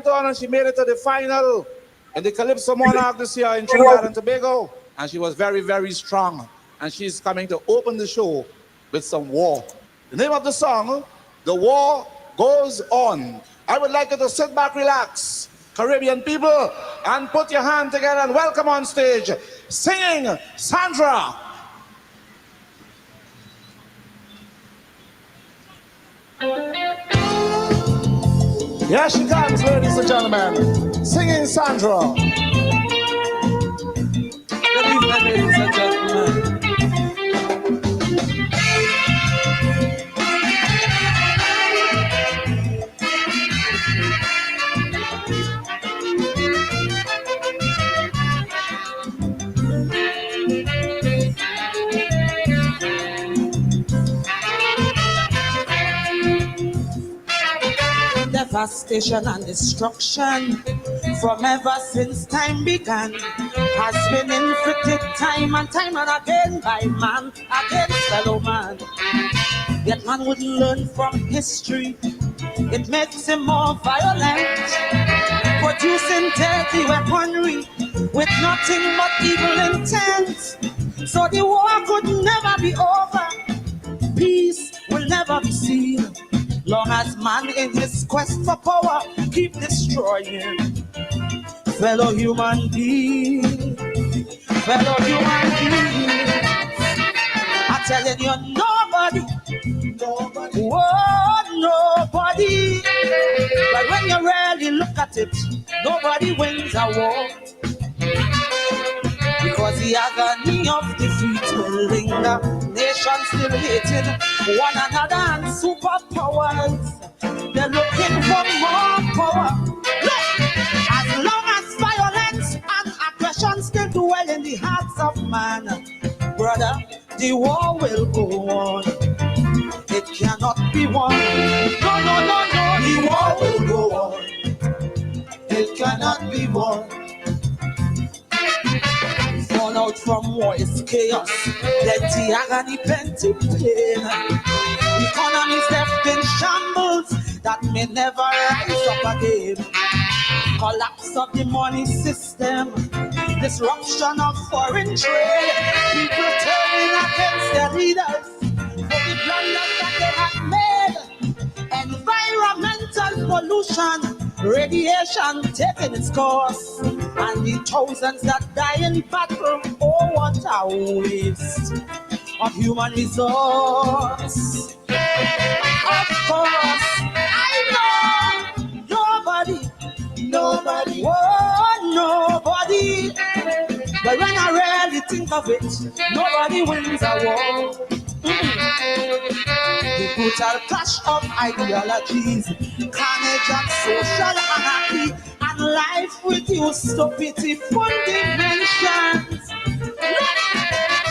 on and she made it to the final in the Calypso Monarch this year in Trinidad and Tobago. And she was very, very strong. And she's coming to open the show with some War. The name of the song, The War Goes On. I would like you to sit back, relax, Caribbean people, and put your hand together and welcome on stage, singing Sandra. Here she comes, ladies and gentlemen, singing Sandra. Good evening, ladies and gentlemen. Devastation and destruction from ever since time began has been inflicted time and again by man against fellow man. Yet man wouldn't learn from history. It makes him more violent, producing deadly weaponry with nothing but evil intent. So the war could never be over. Peace will never be seen. Long as man in his quest for power keep destroying fellow human beings, fellow human beings. I'm telling you, nobody, oh, nobody. But when you really look at it, nobody wins a war. Because the agony of defeat will linger. Nations still hating one another and superpowers. They're looking for more power. Look, as long as violence and aggression still dwell in the hearts of man, brother, the war will go on. It cannot be won. No, no, no, no. The war will go on. It cannot be won. Fallout from war is chaos, plenty agony, plenty pain. Economies left in shambles that may never rise up again. Collapse of the money system, disruption of foreign trade. People turning against their leaders for the blunders that they have made. Environmental pollution, radiation taking its course, and the thousands that die in battle. Oh, what a waste of human resource. Of course, I know nobody, oh, nobody. But when I really think of it, nobody wins a war. The brutal clash of ideologies, carnage and social anarchy, and life reduced to pitiful dimensions.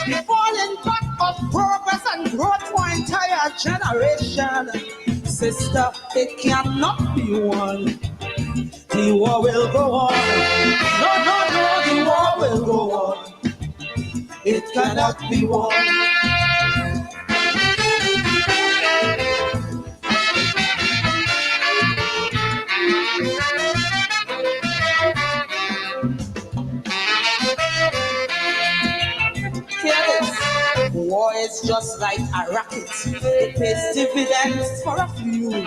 The falling back of progress and growth for entire generation. Sister, it cannot be won. The war will go on. No, no, no, the war will go on. It cannot be won. War is just like a racket. It pays dividends for a few. But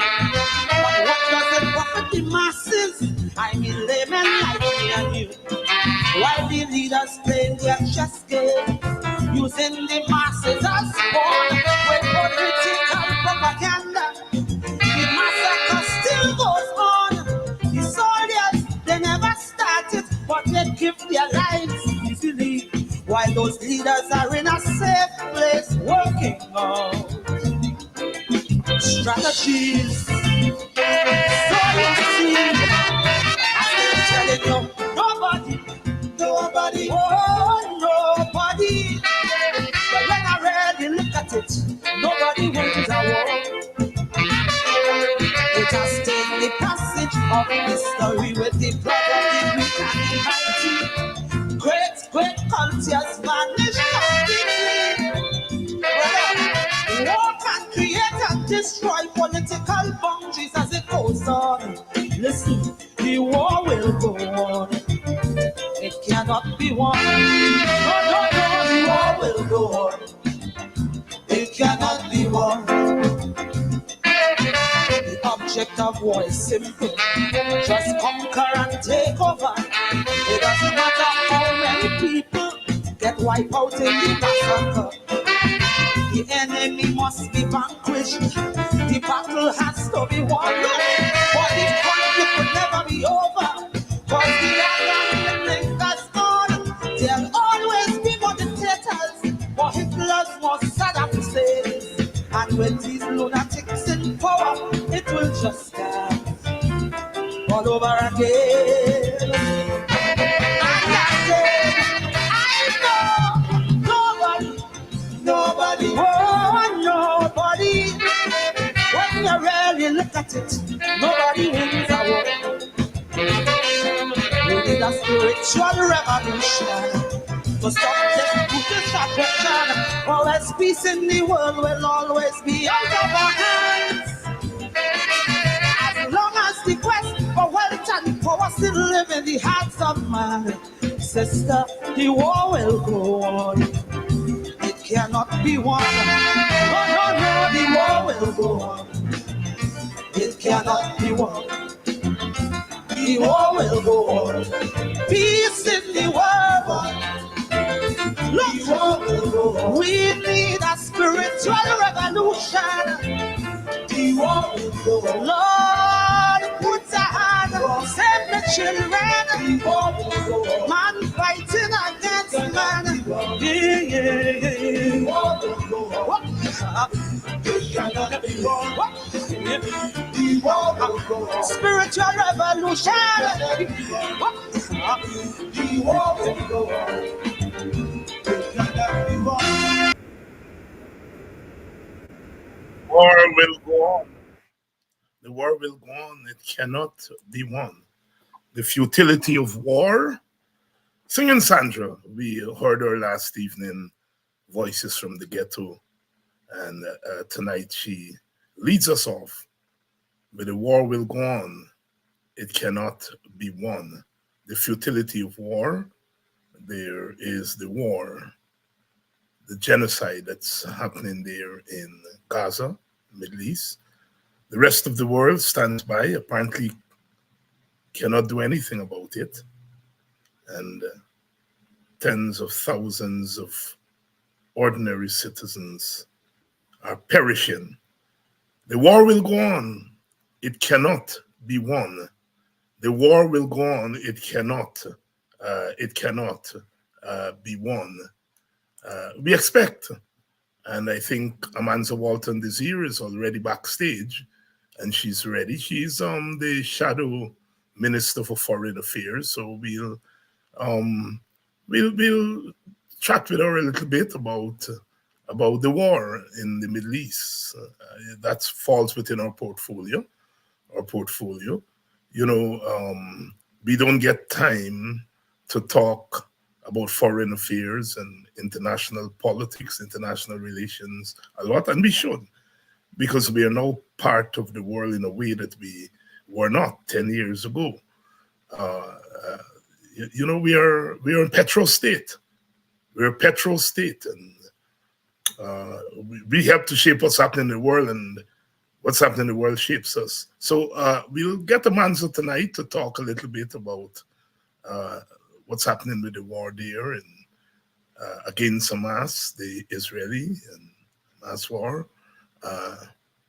what does it profit the masses? I mean laymen like me and you. While the leaders playing their chess game, using the masses as pawn with political propaganda. The massacre still goes on. The soldiers, they never started, but they give their lives easily. While those leaders are in a safe place working on strategies. So you see, I'm telling you, nobody, oh, nobody. But when I really look at it, nobody wins a war. It has taken the passage of history with the blood of the weak and the mighty. Great cultures vanish completely. War can create and destroy political boundaries as it goes on. Listen, the The war will go on. It cannot be won. The object of war is simple. Just conquer and take over. It doesn't matter how many people get wiped out in the massacre. The enemy must be vanquished. The battle has to be won. But the conflict will never be over. Cause the Abraham thinkers on. There'll always be more dictators. For Hitler's more Saddam Hussein. And when these lunatics in power, it will just start all over again. And I said, I know nobody, oh, nobody. When you really look at it, nobody wins a war. We need a spiritual revolution to stop this British aggression. Always peace in the world will always be out of our hands. As long as the quest for wealth and power still live in the hearts of man, sister, the war will go on. It cannot be won. No, the war will go on. It cannot be won. The war will go on. Peace in the world. Look, we need a spiritual revolution. The war will go on. Lord, put a hand, save the children. The war will go on. Man fighting against man. Yeah. The war will go on. It cannot be won. The war will go on. Spiritual revolution. The war will go on. War will go on. The war will go on. It cannot be won. The futility of war. Singing Sandra, we heard her last evening, Voices from the Ghetto. And tonight she leads us off. But the war will go on. It cannot be won. The futility of war. There is the war, the genocide that's happening there in Gaza, Middle East. The rest of the world stands by, apparently cannot do anything about it. And tens of thousands of ordinary citizens are perishing. The war will go on. It cannot be won. The war will go on. It cannot be won. We expect, and I think Amanza Walton Desir is already backstage, and she's ready. She's the shadow minister for foreign affairs, so we'll chat with her a little bit about the war in the Middle East. That falls within our portfolio. You know, we don't get time to talk about foreign affairs and international politics, international relations a lot, and we should, because we are now part of the world in a way that we were not 10 years ago. You know, we are a petrol state. We're a petrol state, and we have to shape what's happening in the world, and what's happening in the world shapes us. So we'll get Amanza tonight to talk a little bit about what's happening with the war there and against Hamas, the Israeli and Hamas war.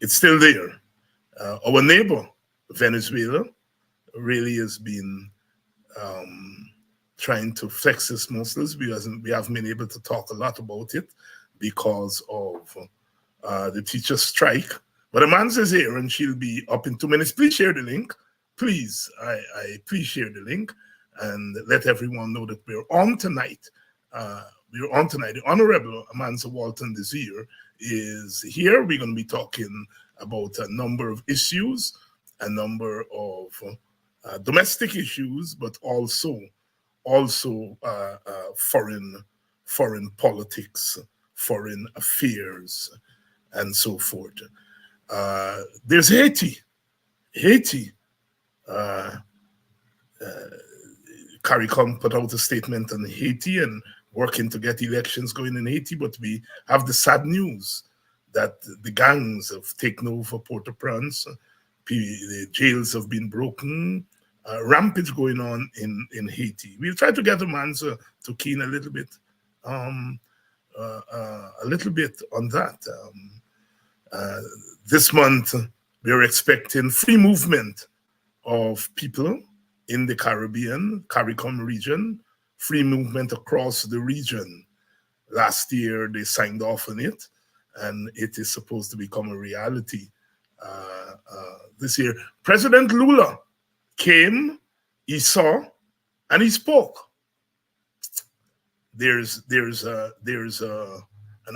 It's still there. Our neighbor, Venezuela, really has been trying to flex his muscles. We haven't been able to talk a lot about it because of the teacher strike. But Amanza's here and she'll be up in 2 minutes. Please share the link. Please, I please share the link and let everyone know that we're on tonight. The Honorable Amanza Walton Desir is here. We're going to be talking about a number of issues, a number of domestic issues, but also foreign politics, foreign affairs, and so forth. There's Haiti. CARICOM put out a statement on Haiti and working to get elections going in Haiti, but we have the sad news that the gangs have taken over Port-au-Prince, the jails have been broken, rampage going on in Haiti. We'll try to get Amanza to keen a little bit on that. This month, we're expecting free movement of people in the Caribbean, CARICOM region, free movement across the region. Last year, they signed off on it, and it is supposed to become a reality this year. President Lula came, he saw, and he spoke. There's an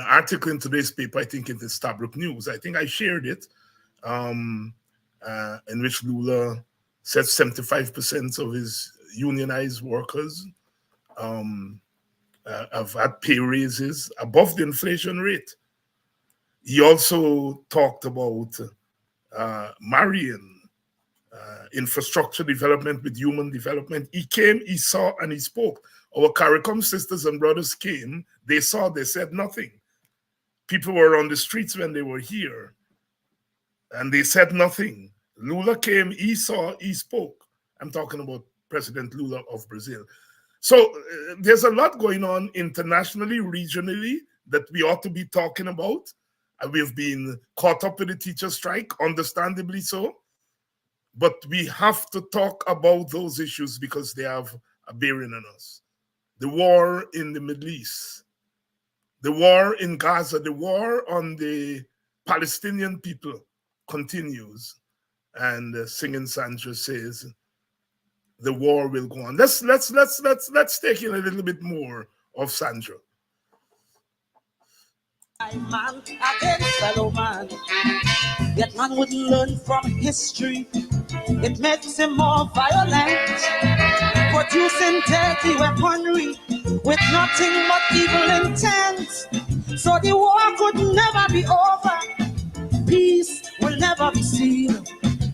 article in today's paper, I think in the Stabrook News, I think I shared it, in which Lula said 75% of his unionized workers have had pay raises above the inflation rate. He also talked about marrying infrastructure development with human development. He came, he saw, and he spoke. Our CARICOM sisters and brothers came, they saw, they said nothing. People were on the streets when they were here, and they said nothing. Lula came, he saw, he spoke. I'm talking about President Lula of Brazil. So there's a lot going on internationally, regionally, that we ought to be talking about. And we've been caught up with the teacher strike, understandably so. But we have to talk about those issues because they have a bearing on us. The war in the Middle East, the war in Gaza, the war on the Palestinian people continues. And Singing Sandra says, the war will go on. Let's take in a little bit more of Sandra. Man against fellow man, yet man would learn from history. It makes him more violent, producing deadly weaponry with nothing but evil intent. So the war could never be over, peace will never be seen,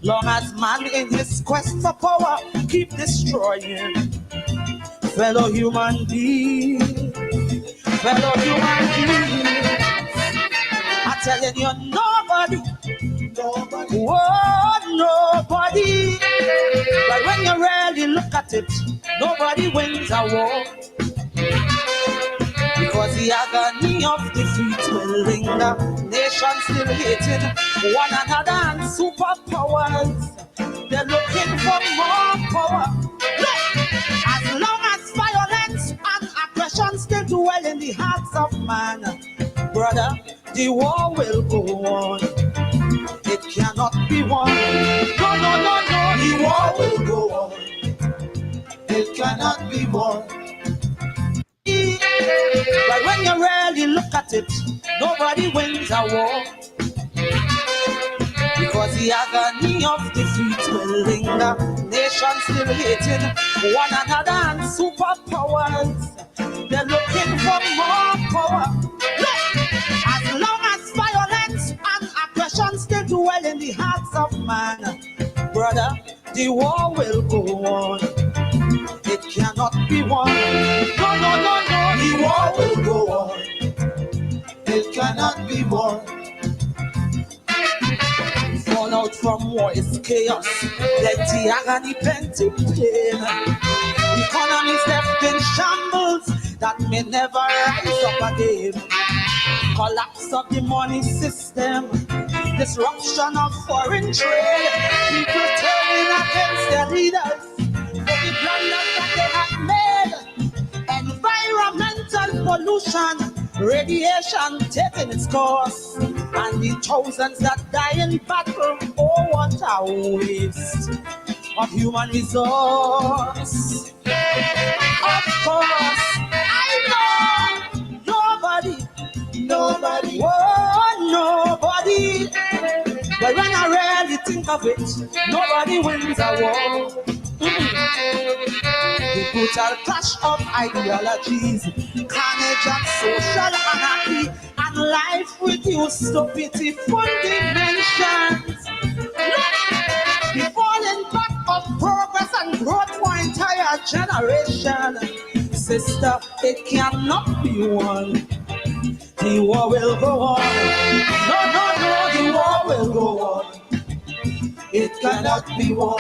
long as man in his quest for power keep destroying fellow human beings, fellow human beings. I'm telling you, nobody, oh, nobody. But when you really look at it, nobody wins a war. Because the agony of defeat will linger. Nations still hating one another and superpowers. They're looking for more power. Look, as long as violence and aggression still dwell in the hearts of man, brother, the war will go on. It cannot be won. No, no, no, no. The war will go on. It cannot be won. But when you really look at it, nobody wins a war. Because the agony of defeat will linger. Nations still hating one another and superpowers. They're looking for more power. Look, as long as violence and aggression still dwell in the hearts of man, brother, the war will go on. It cannot be won. No, no, no, no. The war will go on. It cannot be won. Fallout from war is chaos. Plenty agony, plenty pain. Economies left in shambles that may never rise up again. Collapse of the money system, disruption of foreign trade, people turning against their leaders for the blunders that they have made. Environmental pollution, radiation taking its course, and the thousands that die in battle. Oh, what a waste of human resource. Of course, I know nobody, oh, nobody. But when I really think of it, nobody wins a war. The brutal clash of ideologies, carnage and social anarchy, and life reduced to pitiful dimensions. The falling back of progress and growth for entire generation. Sister, it cannot be won. The war will go on. No, no, no, the war will go on. It cannot be won.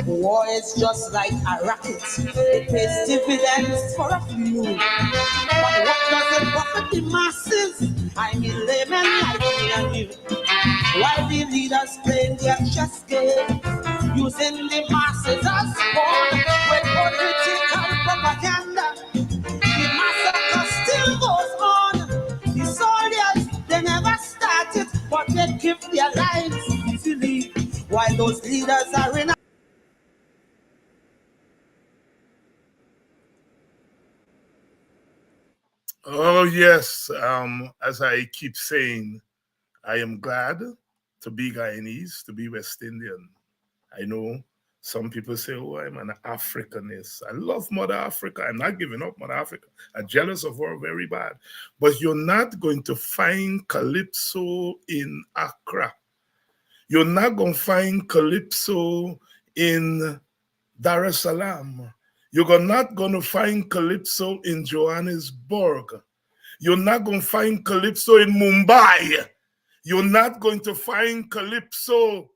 War is just like a racket. It pays dividends for a few. But what does it profit the masses? I mean laymen like me and you. While the leaders playing their chess game, using the masses as pawn with political propaganda. The massacre still goes on. The soldiers, they never started, but they give their lives easily. While those leaders are in Oh, yes. As I keep saying, I am glad to be Guyanese, to be West Indian. I know some people say, oh, I'm an Africanist. I love Mother Africa. I'm not giving up Mother Africa. I'm jealous of her very bad. But you're not going to find Calypso in Accra. You're not going to find Calypso in Dar es Salaam. You're not going to find Calypso in Johannesburg. You're not going to find Calypso in Mumbai. You're not going to find Calypso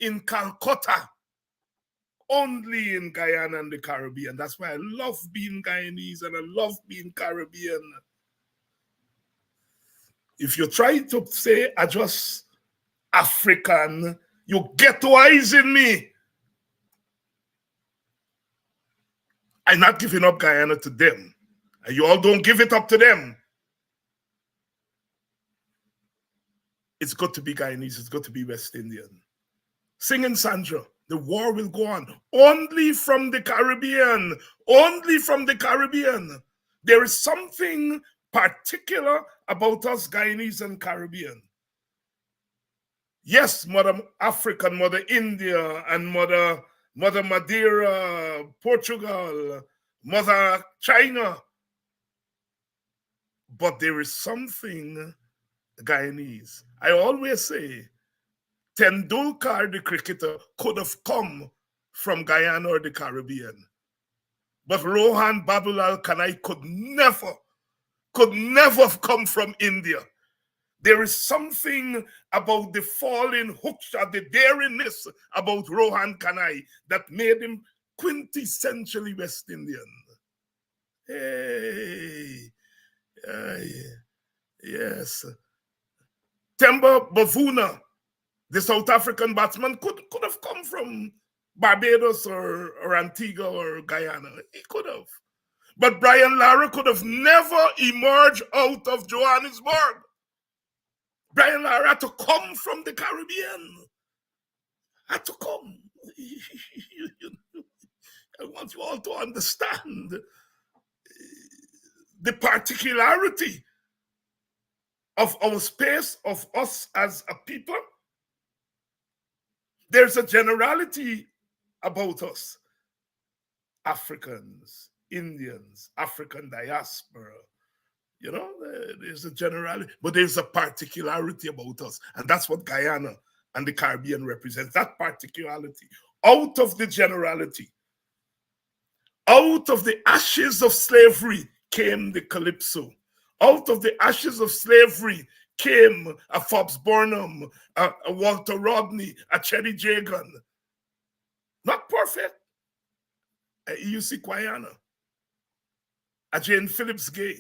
in Calcutta. Only in Guyana and the Caribbean. That's why I love being Guyanese and I love being Caribbean. If you try to say I just African, you get wise in me. I'm not giving up Guyana to them. And you all don't give it up to them. It's got to be Guyanese. It's got to be West Indian. Singing Sandra, the war will go on. Only from the Caribbean. Only from the Caribbean. There is something particular about us Guyanese and Caribbean. Yes, Mother African, Mother India, and Mother Madeira, Portugal, Mother China. But there is something Guyanese. I always say, Tendulkar, the cricketer, could have come from Guyana or the Caribbean. But Rohan Babulal Kanai could never have come from India. There is something about the falling hookshot, the daringness about Rohan Kanai that made him quintessentially West Indian. Hey, yes. Temba Bavuna, the South African batsman, could have come from Barbados or Antigua or Guyana. He could have. But Brian Lara could have never emerged out of Johannesburg. Brian Lara had to come from the Caribbean. Had to come. I want you all to understand the particularity of our space, of us as a people. There's a generality about us. Africans, Indians, African diaspora. You know, there's a generality, but there's a particularity about us. And that's what Guyana and the Caribbean represents, that particularity. Out of the generality, out of the ashes of slavery came the Calypso. Out of the ashes of slavery came a Fobbs Burnham, a Walter Rodney, a Chetty Jagan. Not perfect. A E.U.C. Guyana, a Jane Phillips Gay.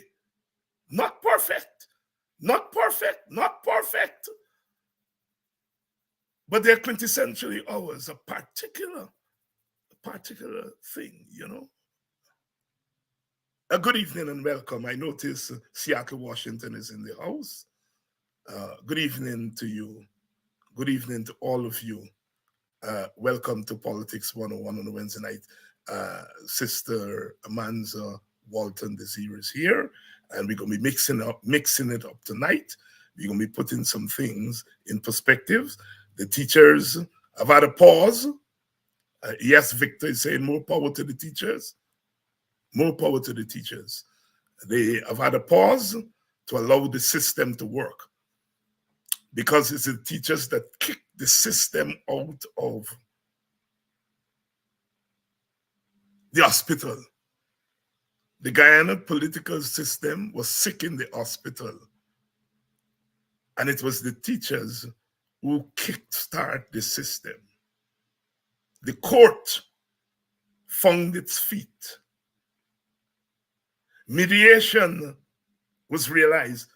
Not perfect. Not perfect. Not perfect. But they're quintessentially ours, a particular thing, you know. A good evening and welcome. I notice Seattle, Washington is in the house. Good evening to you. Good evening to all of you. Welcome to Politics 101 on a Wednesday night. Sister Amanza Walton Desir is here, and we're going to be mixing it up tonight. We're going to be putting some things in perspective. The teachers have had a pause. Yes, Victor is saying more power to the teachers. More power to the teachers. They have had a pause to allow the system to work, because it's the teachers that kick the system out of the hospital. The Guyana political system was sick in the hospital, and it was the teachers who kickstart the system. The court found its feet. Mediation was realized.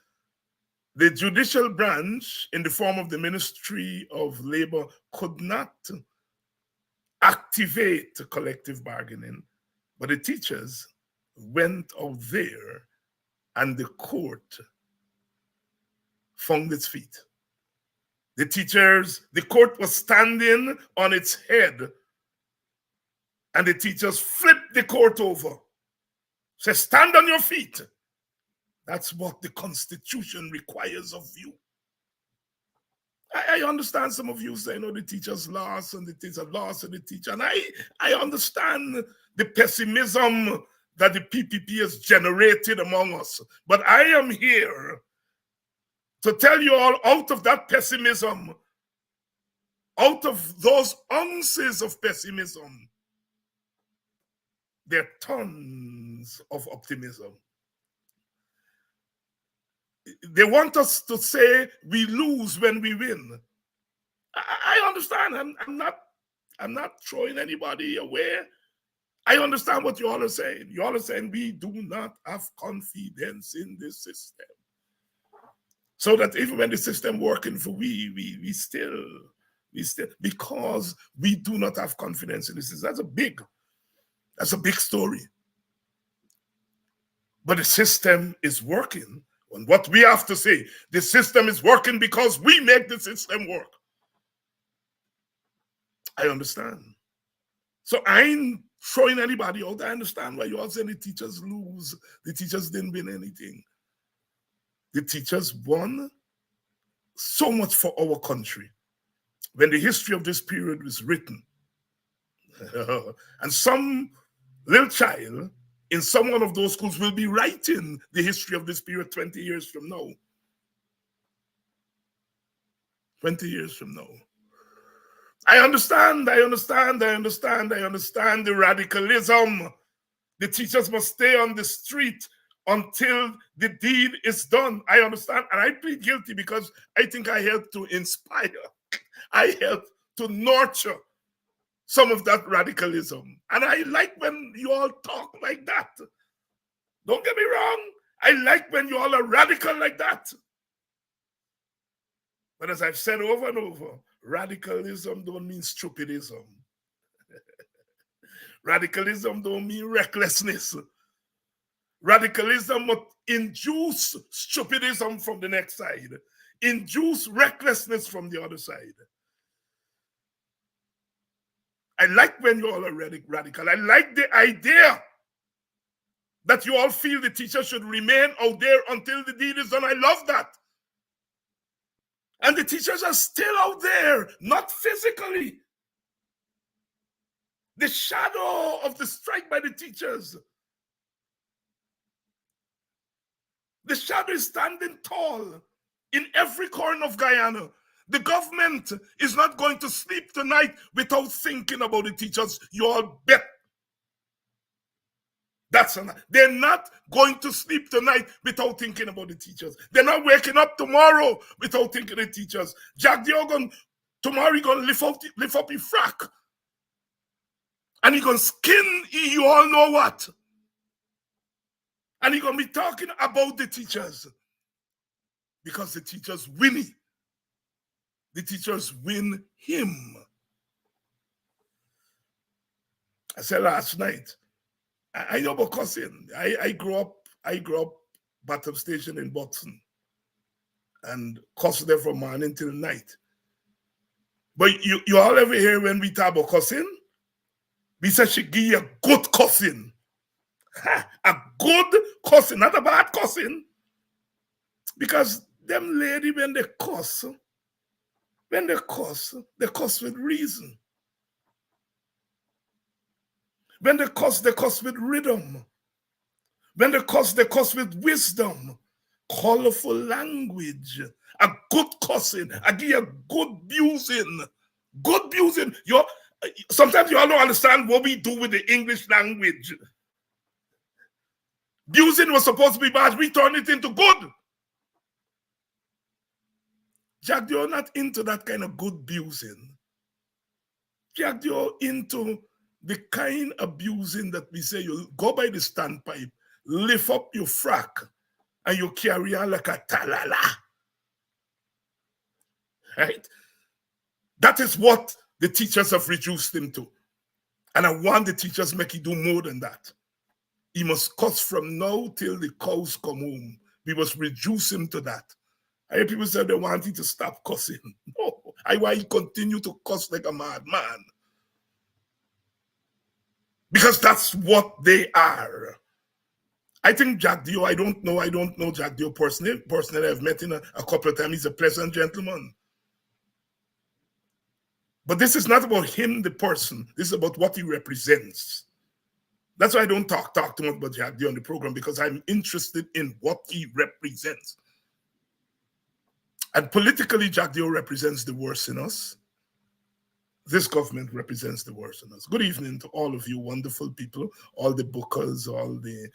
The judicial branch, in the form of the Ministry of Labor, could not activate collective bargaining, but the teachers went out there and the court found its feet. The court was standing on its head, and the teachers flipped the court over. Say, stand on your feet. That's what the Constitution requires of you. I understand some of you say, no, the teachers lost and the teachers lost and the teacher. And I understand the pessimism that the PPP has generated among us. But I am here to tell you all, out of that pessimism, out of those ounces of pessimism, there are tons of optimism. They want us to say we lose when we win. I understand. I'm not throwing anybody away. I understand what you all are saying. You all are saying we do not have confidence in the system. So that even when the system working for we still, because we do not have confidence in the system. That's a big story. But the system is working. And what we have to say, the system is working because we make the system work. I understand. So I ain't throwing anybody out. I understand why you all say the teachers lose. The teachers didn't win anything. The teachers won so much for our country. When the history of this period was written, and some little child in some one of those schools will be writing the history of this period 20 years from now. 20 years from now. I understand the radicalism. The teachers must stay on the street until the deed is done. I understand, and I plead guilty because I think I helped to inspire. I helped to nurture some of that radicalism. And I like when you all talk like that. Don't get me wrong. I like when you all are radical like that. But as I've said over and over, radicalism don't mean stupidism. Radicalism don't mean recklessness. Radicalism must induce stupidism from the next side. Induce recklessness from the other side. I like when you all are radical. I like the idea that you all feel the teacher should remain out there until the deed is done. I love that. And the teachers are still out there, not physically. The shadow of the strike by the teachers. The shadow is standing tall in every corner of Guyana. The government is not going to sleep tonight without thinking about the teachers. You all bet. They're not going to sleep tonight without thinking about the teachers. They're not waking up tomorrow without thinking of the teachers. Jack Diogon, tomorrow he's going to lift up his frack. And he's going to skin you all know what. And he's going to be talking about the teachers. Because the teachers winning. The teachers win him. I said last night, I know about cussing. I grew up bottom station in Boston and cussed there from morning till night. But you all ever hear when we talk about cussing? We say she give you a good cussing. A good cussing, not a bad cussing. Because them lady, when they cuss with reason. When they cuss with rhythm. When they cuss with wisdom, colorful language, a good cussing. I give you a good abusing. Good abusing. Sometimes you all don't understand what we do with the English language. Abusing was supposed to be bad. We turn it into good. Jack, you're not into that kind of good abusing. Jack, you're into the kind of abusing that we say you go by the standpipe, lift up your frack, and you carry on like a talala. Right? That is what the teachers have reduced him to. And I want the teachers make him do more than that. He must cuss from now till the cows come home. We must reduce him to that. I hear people say they want him to stop cussing. No, I want him to continue to cuss like a madman. Because that's what they are. I think Jack Dio, I don't know Jack Dio personally. Personally, I've met him a couple of times. He's a pleasant gentleman. But this is not about him, the person. This is about what he represents. That's why I don't talk too much about Jack Dio on the program, because I'm interested in what he represents. And politically, Jack Dio represents the worst in us. This government represents the worst in us. Good evening to all of you wonderful people, all the Bookers, all the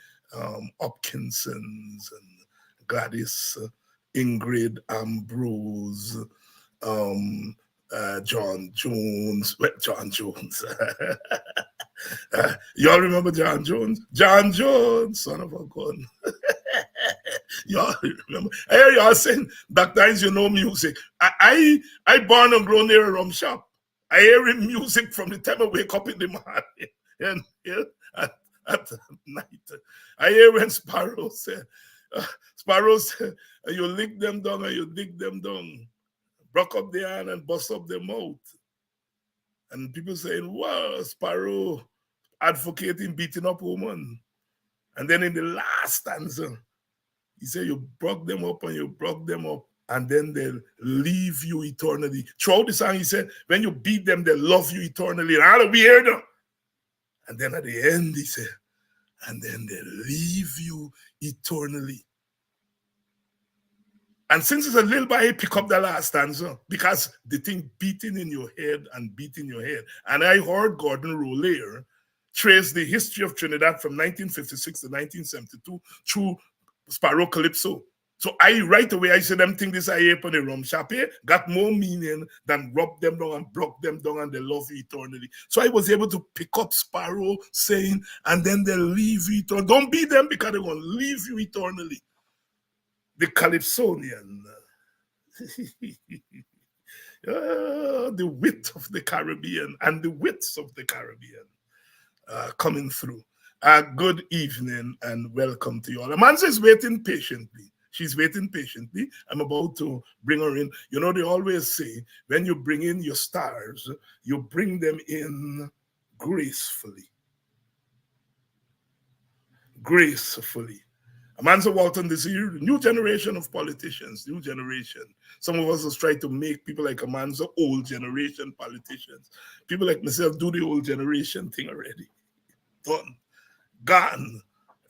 Hopkinsons and Gladys, Ingrid, Ambrose, John Jones. John Jones. Y'all remember John Jones? John Jones, son of a gun. Y'all remember? I hear y'all saying, Dr. you know music. I born and grown near a rum shop. I hear music from the time I wake up in the morning and at night. I hear when Sparrow said, you lick them down and you dig them down. Broke up the hand and bust up their mouth. And people saying, wow, Sparrow advocating beating up women. And then in the last stanza, he said, you broke them up and you broke them up, and then they'll leave you eternally. Throughout the song, he said, when you beat them, they'll love you eternally. And I'll be here now. And then at the end, he said, and then they'll leave you eternally. And since it's a little bit, I pick up the last stanza because the thing beating in your head and beating your head. And I heard Gordon Roullier trace the history of Trinidad from 1956 to 1972 through Sparrow Calypso. So right away, I said, them think this I on the rum shop here got more meaning than rub them down and broke them down and they love you eternally. So I was able to pick up Sparrow saying, and then they'll leave you eternally. Don't beat them because they're going to leave you eternally. The Calypsonian, the wit of the Caribbean and the wits of the Caribbean coming through. Good evening and welcome to you all. Amanza is waiting patiently. She's waiting patiently. I'm about to bring her in. You know, they always say, when you bring in your stars, you bring them in gracefully. Gracefully. Amanza Walton Desir, new generation of politicians, new generation. Some of us has tried to make people like Amanza old generation politicians. People like myself do the old generation thing already. Done. Gone.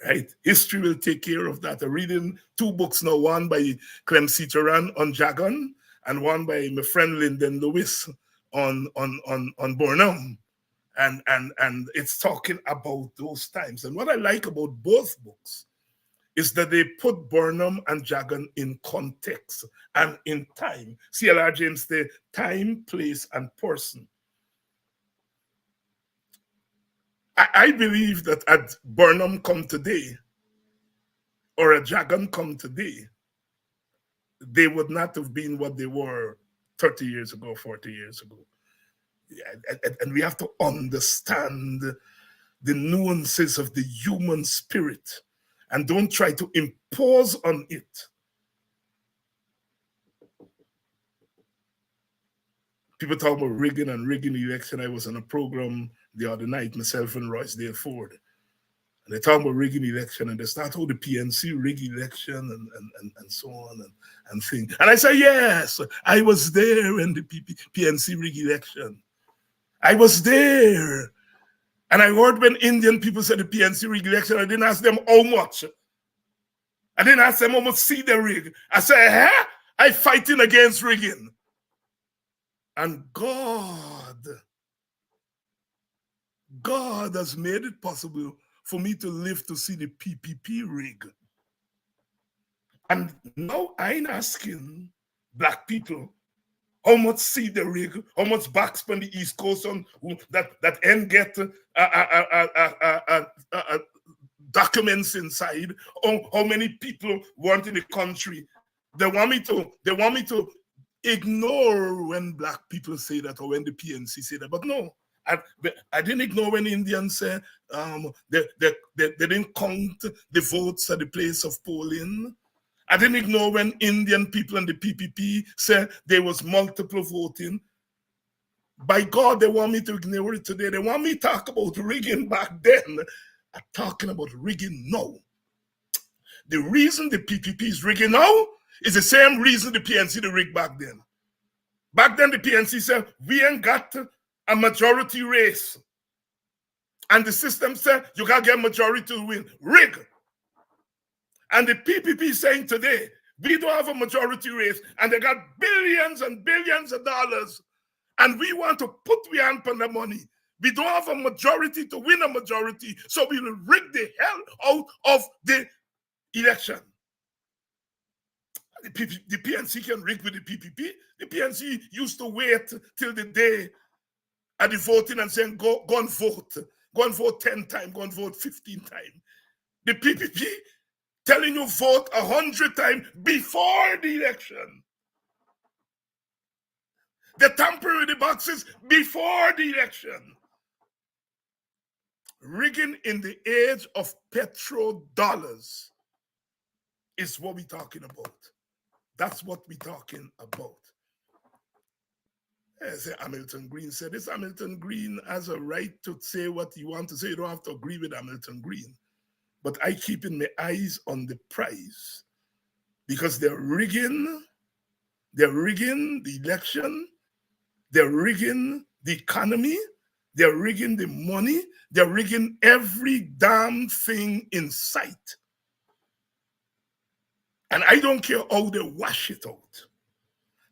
Right? History will take care of that. I'm reading 2 books now, one by Clem Citron on Jagan and one by my friend Lyndon Lewis on Burnham. And it's talking about those times. And what I like about both books is that they put Burnham and Jagan in context and in time. C.L.R. James said, time, place, and person. I believe that had Burnham come today, or a Jagan come today, they would not have been what they were 30 years ago, 40 years ago. And we have to understand the nuances of the human spirit and don't try to impose on it. People talk about rigging and rigging election. I was on a program the other night, myself and Royce Dale Ford. And they talk about rigging election and they start all the PNC rig election and so on and things. And I say, yes, I was there in the PNC rig election. I was there. And I heard when Indian people said the PNC rig election, I didn't ask them how much. I didn't ask them how much seed they rig. I said, huh? I fighting against rigging. And God has made it possible for me to live to see the PPP rig. And now I'm asking black people how much seed they rig, how much backs on the East Coast on that end get documents inside. How many people want in the country? They want me to ignore when black people say that or when the PNC say that. But no, I didn't ignore when Indians say they didn't count the votes at the place of polling. I didn't ignore when Indian people and the PPP said there was multiple voting. By God, they want me to ignore it today. They want me to talk about rigging back then. I'm talking about rigging now. The reason the PPP is rigging now is the same reason the PNC the rig back then. Back then, the PNC said, we ain't got a majority race. And the system said, you got to get majority to win. Rig. And the PPP saying today, we don't have a majority race, and they got billions and billions of dollars, and we want to put we hand on the money. We don't have a majority to win a majority, so we will rig the hell out of the election. The PNC can rig with the PPP. The PNC used to wait till the day at the voting and saying, go and vote. Go and vote 10 times, go and vote 15 times. The PPP telling you vote 100 times before the election. They tamper with the boxes before the election. Rigging in the age of petrodollars is what we're talking about. That's what we're talking about. As Hamilton Green said, this Hamilton Green has a right to say what he wants to say. You don't have to agree with Hamilton Green. But I keeping my eyes on the prize because they're rigging the election, they're rigging the economy, they're rigging the money, they're rigging every damn thing in sight. And I don't care how they wash it out.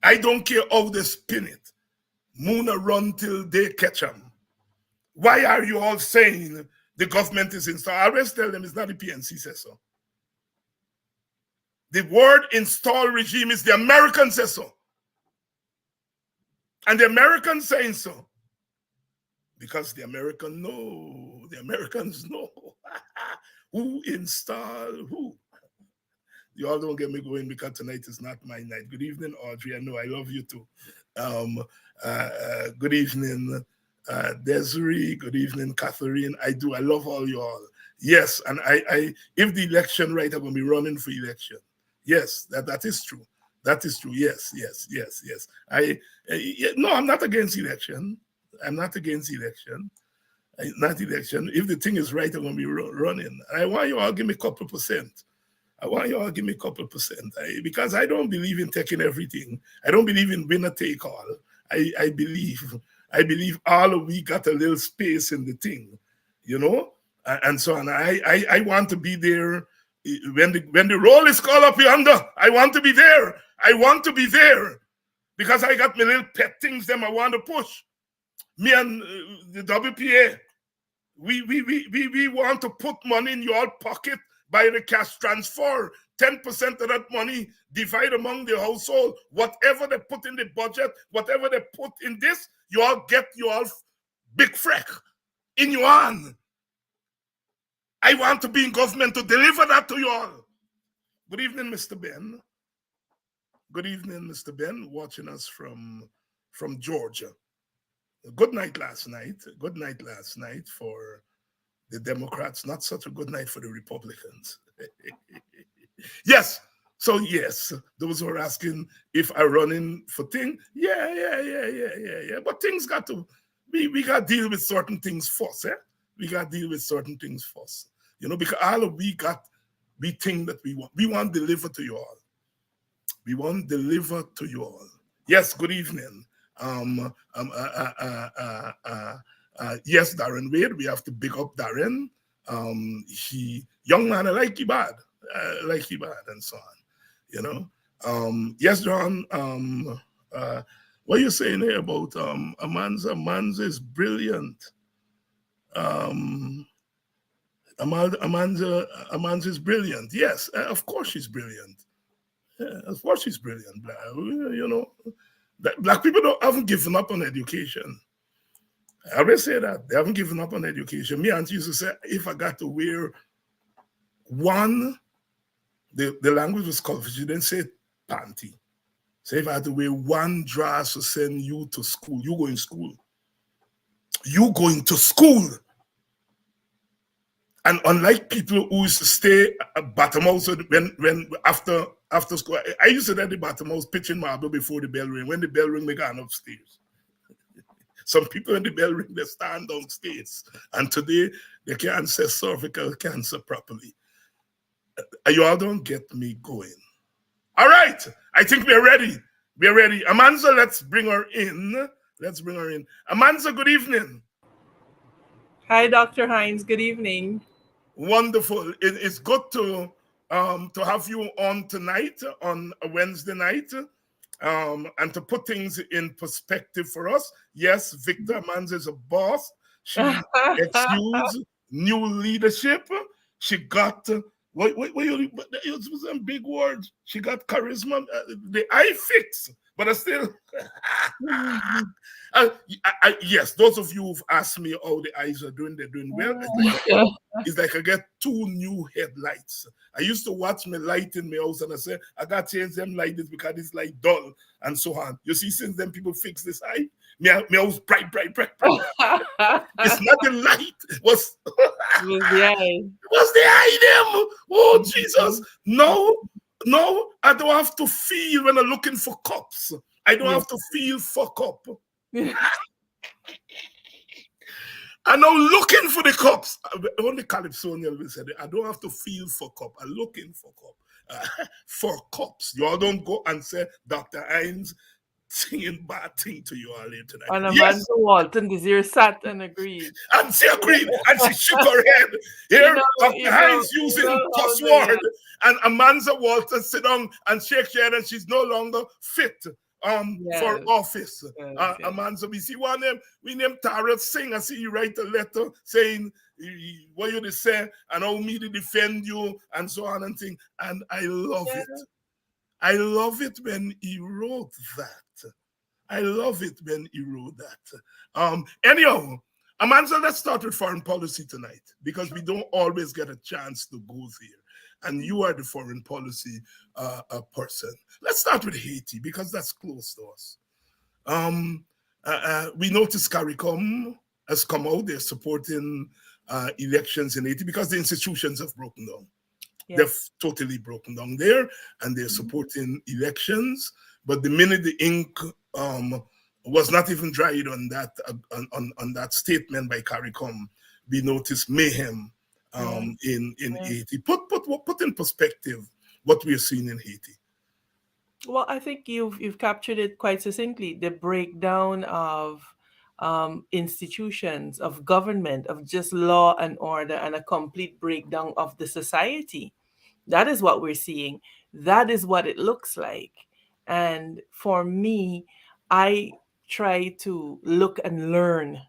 I don't care how they spin it. Moona run till they catch them. Why are you all saying the government is installed? I always tell them it's not the PNC says so. The word install regime is the American says so. And the Americans saying so. Because the Americans know who installed who. You all don't get me going because tonight is not my night. Good evening, Audrey. I know I love you too. Good evening, Desiree. Good evening, Catherine. I love all you all. Yes, and I if the election right, I'm going to be running for election. Yes, that is true. That is true. Yes. No, I'm not against election. I'm not against election. Not election. If the thing is right, I'm going to be running. I want you all to give me a couple percent. Because I don't believe in taking everything. I don't believe in winner take all. I believe all of we got a little space in the thing, you know, and so on. I want to be there when the roll is called up yonder. I want to be there. I want to be there because I got my little pet things them I want to push. Me and the WPA, we want to put money in your pocket by the cash transfer. 10% of that money divide among the household. Whatever they put in the budget, whatever they put in this, you all get your big freck in your hand. I want to be in government to deliver that to you all. Good evening, Mr. Ben. Good evening, Mr. Ben, watching us from Georgia. Good night last night. Good night last night for the Democrats. Not such a good night for the Republicans. Yes. So yes, those who are asking if I run in for things. Yeah. But things got to we got to deal with certain things first. We got to deal with certain things first. You know, because all of we think that we want to deliver to you all. We want to deliver to you all. Yes, good evening. Yes, Darren Wade, we have to big up Darren. He young man, I like he bad, and so on. You know. Yes, John. What are you saying here about Amanza? Amanza is brilliant. Um, Amanza is brilliant. Yes, of course she's brilliant. Yeah, of course she's brilliant. You know, black people haven't given up on education. I always say that they haven't given up on education. Me auntie used to say, if I got to wear one, the language was called, she didn't say panty. So if I had to wear one dress to send you to school, you go in school. You going to school. And unlike people who used to stay at bottom house when after school, I used to at the bottom house pitching marble before the bell ring. When the bell ring, they gone upstairs. Some people in the bell ring, they stand downstairs. And today, they can't say cervical cancer properly. You all don't get me going. All right. I think we're ready. We're ready. Amanza, let's bring her in. Amanza, good evening. Hi, Dr. Hines. Good evening. Wonderful. It's good to have you on tonight, on a Wednesday night. And to put things in perspective for us, yes, Victor Amanza is a boss. She exudes new leadership. She got it was some big words. She got charisma. The eye fix, but I still. Yes, those of you who've asked me how the eyes are doing, they're doing well. It's like I get 2 new headlights. I used to watch my light in my house and I say, I got to change them light because it's like dull and so on. You see, since then people fix this eye, my house bright. It's not the light. It was the eye. It was the eye them. Oh, Jesus. No, I don't have to feel when I'm looking for cups. I don't have to feel fuck up. I'm now looking for the cups. Only Calypsonian will say that. I don't have to feel for cup. I'm looking for cup. For cups. You all don't go and say, Dr. Hines singing bad thing to you all here tonight. And Amanza Walton Desir sat and agreed. And she agreed. And she shook her head. Here, Dr. Hines using cuss word. And Amanza Walton sit down and shake her head and she's no longer fit. For office. Amanza, we see one name, we name Tara Singh. I see you write a letter saying what you say and how me to defend you and so on and thing. And I love it. I love it when he wrote that. Anyhow, Amanza, let's start with foreign policy tonight because we don't always get a chance to go there. And you are the foreign policy person. Let's start with Haiti because that's close to us. We noticed CARICOM has come out. They're supporting elections in Haiti because the institutions have broken down. Yes. They've totally broken down there, and they're supporting elections. But the minute the ink was not even dried on that on that statement by CARICOM, we noticed mayhem. In Haiti. Put in perspective what we're seeing in Haiti. Well, I think you've captured it quite succinctly. The breakdown of institutions, of government, of just law and order, and a complete breakdown of the society. That is what we're seeing. That is what it looks like. And for me, I try to look and learn.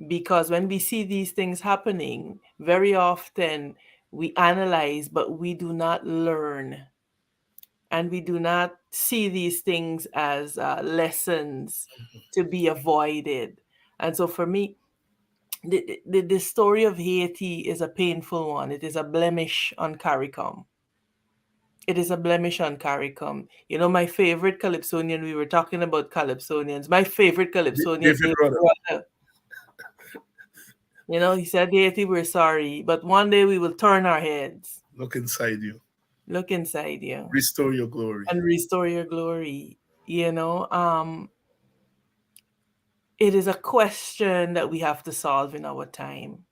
Because when we see these things happening, very often we analyze, but we do not learn. And we do not see these things as lessons to be avoided. And so for me, the story of Haiti is a painful one. It is a blemish on CARICOM. You know, my favorite Calypsonian, we were talking about Calypsonians. My favorite Calypsonian is brother. You know, he said, Haiti, we're sorry, but one day we will turn our heads. Look inside you. Restore your glory. You know, it is a question that we have to solve in our time.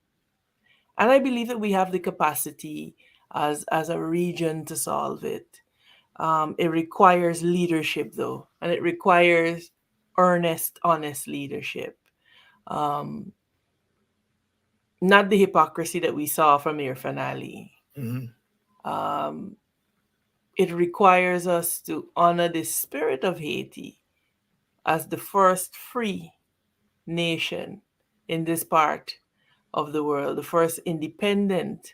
And I believe that we have the capacity as a region to solve it. It requires leadership, though, and it requires earnest, honest leadership. um, not the hypocrisy that we saw from your finale. Mhm. Um, it requires us to honor the spirit of Haiti as the first free nation in this part of the world, the first independent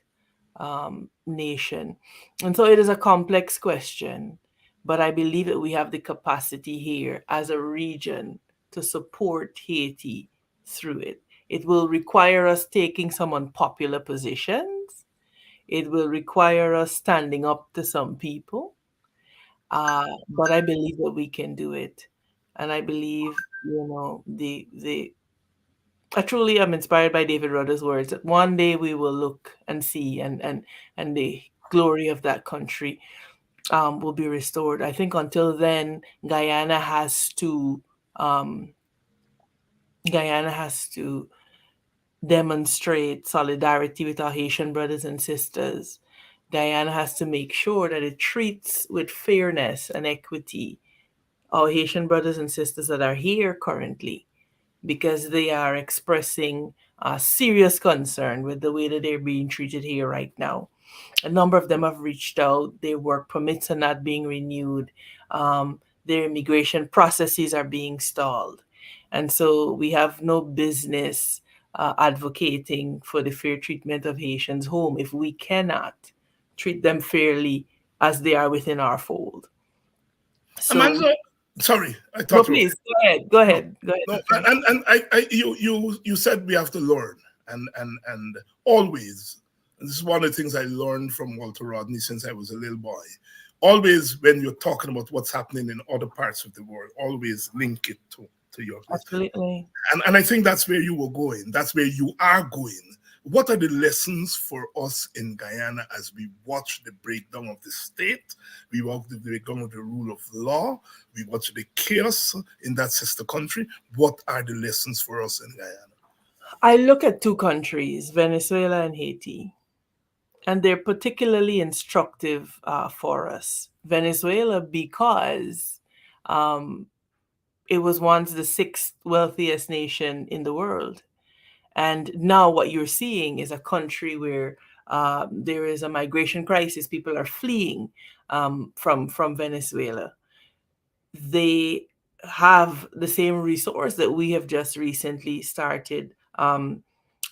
nation. And so it is a complex question, but I believe that we have the capacity here as a region to support Haiti through it. It will require us taking some unpopular positions. It will require us standing up to some people. But I believe that we can do it. And I believe, the I truly am inspired by David Rudder's words that one day we will look and see, and the glory of that country will be restored. I think until then, um, Guyana has to demonstrate solidarity with our Haitian brothers and sisters. Guyana has to make sure that it treats with fairness and equity our Haitian brothers and sisters that are here currently, because they are expressing serious concern with the way that they're being treated here right now. A number of them have reached out. Their work permits are not being renewed. Their immigration processes are being stalled. And so we have no business advocating for the fair treatment of Haitians home if we cannot treat them fairly as they are within our fold. So, Amanza, sorry, I no, thought you were. please go ahead. Go No, ahead. Go ahead, no, Dr. and you said we have to learn, and always. And this is one of the things I learned from Walter Rodney since I was a little boy. Always, when you're talking about what's happening in other parts of the world, always link it to your place. Absolutely. And I think that's where you were going. That's where you are going. What are the lessons for us in Guyana as we watch the breakdown of the state? We watch the breakdown of the rule of law. We watch the chaos in that sister country. What are the lessons for us in Guyana? I look at two countries, Venezuela and Haiti, and they're particularly instructive for us. Venezuela, because um, it was once the sixth wealthiest nation in the world. And now what you're seeing is a country where there is a migration crisis. People are fleeing from Venezuela. They have the same resource that we have just recently started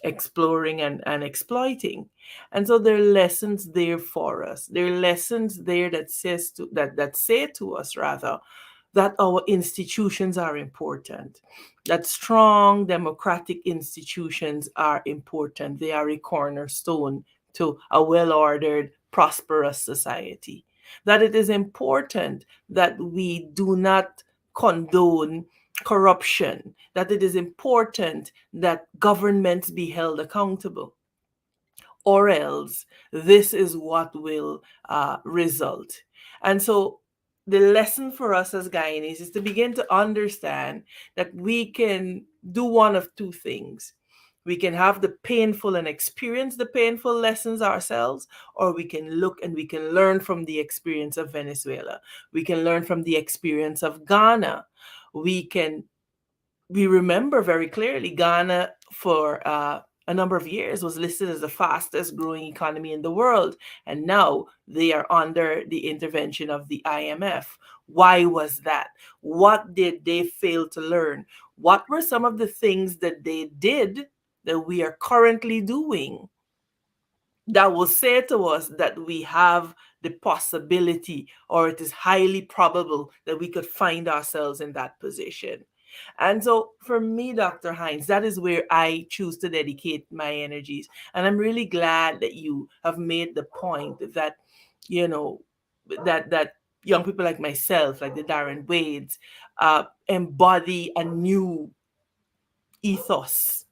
exploring and exploiting. And so there are lessons there for us. There are lessons there that say to us rather that our institutions are important, that strong democratic institutions are important. They are a cornerstone to a well-ordered, prosperous society. That it is important that we do not condone corruption, that it is important that governments be held accountable, or else this is what will result. And so the lesson for us as Guyanese is to begin to understand that we can do one of two things. We can have the painful and experience the painful lessons ourselves, or we can look and we can learn from the experience of Venezuela. We can learn from the experience of Ghana. We remember very clearly Ghana for a number of years was listed as the fastest growing economy in the world. And now they are under the intervention of the IMF. Why was that? What did they fail to learn? What were some of the things that they did that we are currently doing that will say to us that we have the possibility, or it is highly probable that we could find ourselves in that position? And so for me, Dr. Hines, that is where I choose to dedicate my energies. And I'm really glad that you have made the point that, you know, that young people like myself, like the Darren Wades, embody a new ethos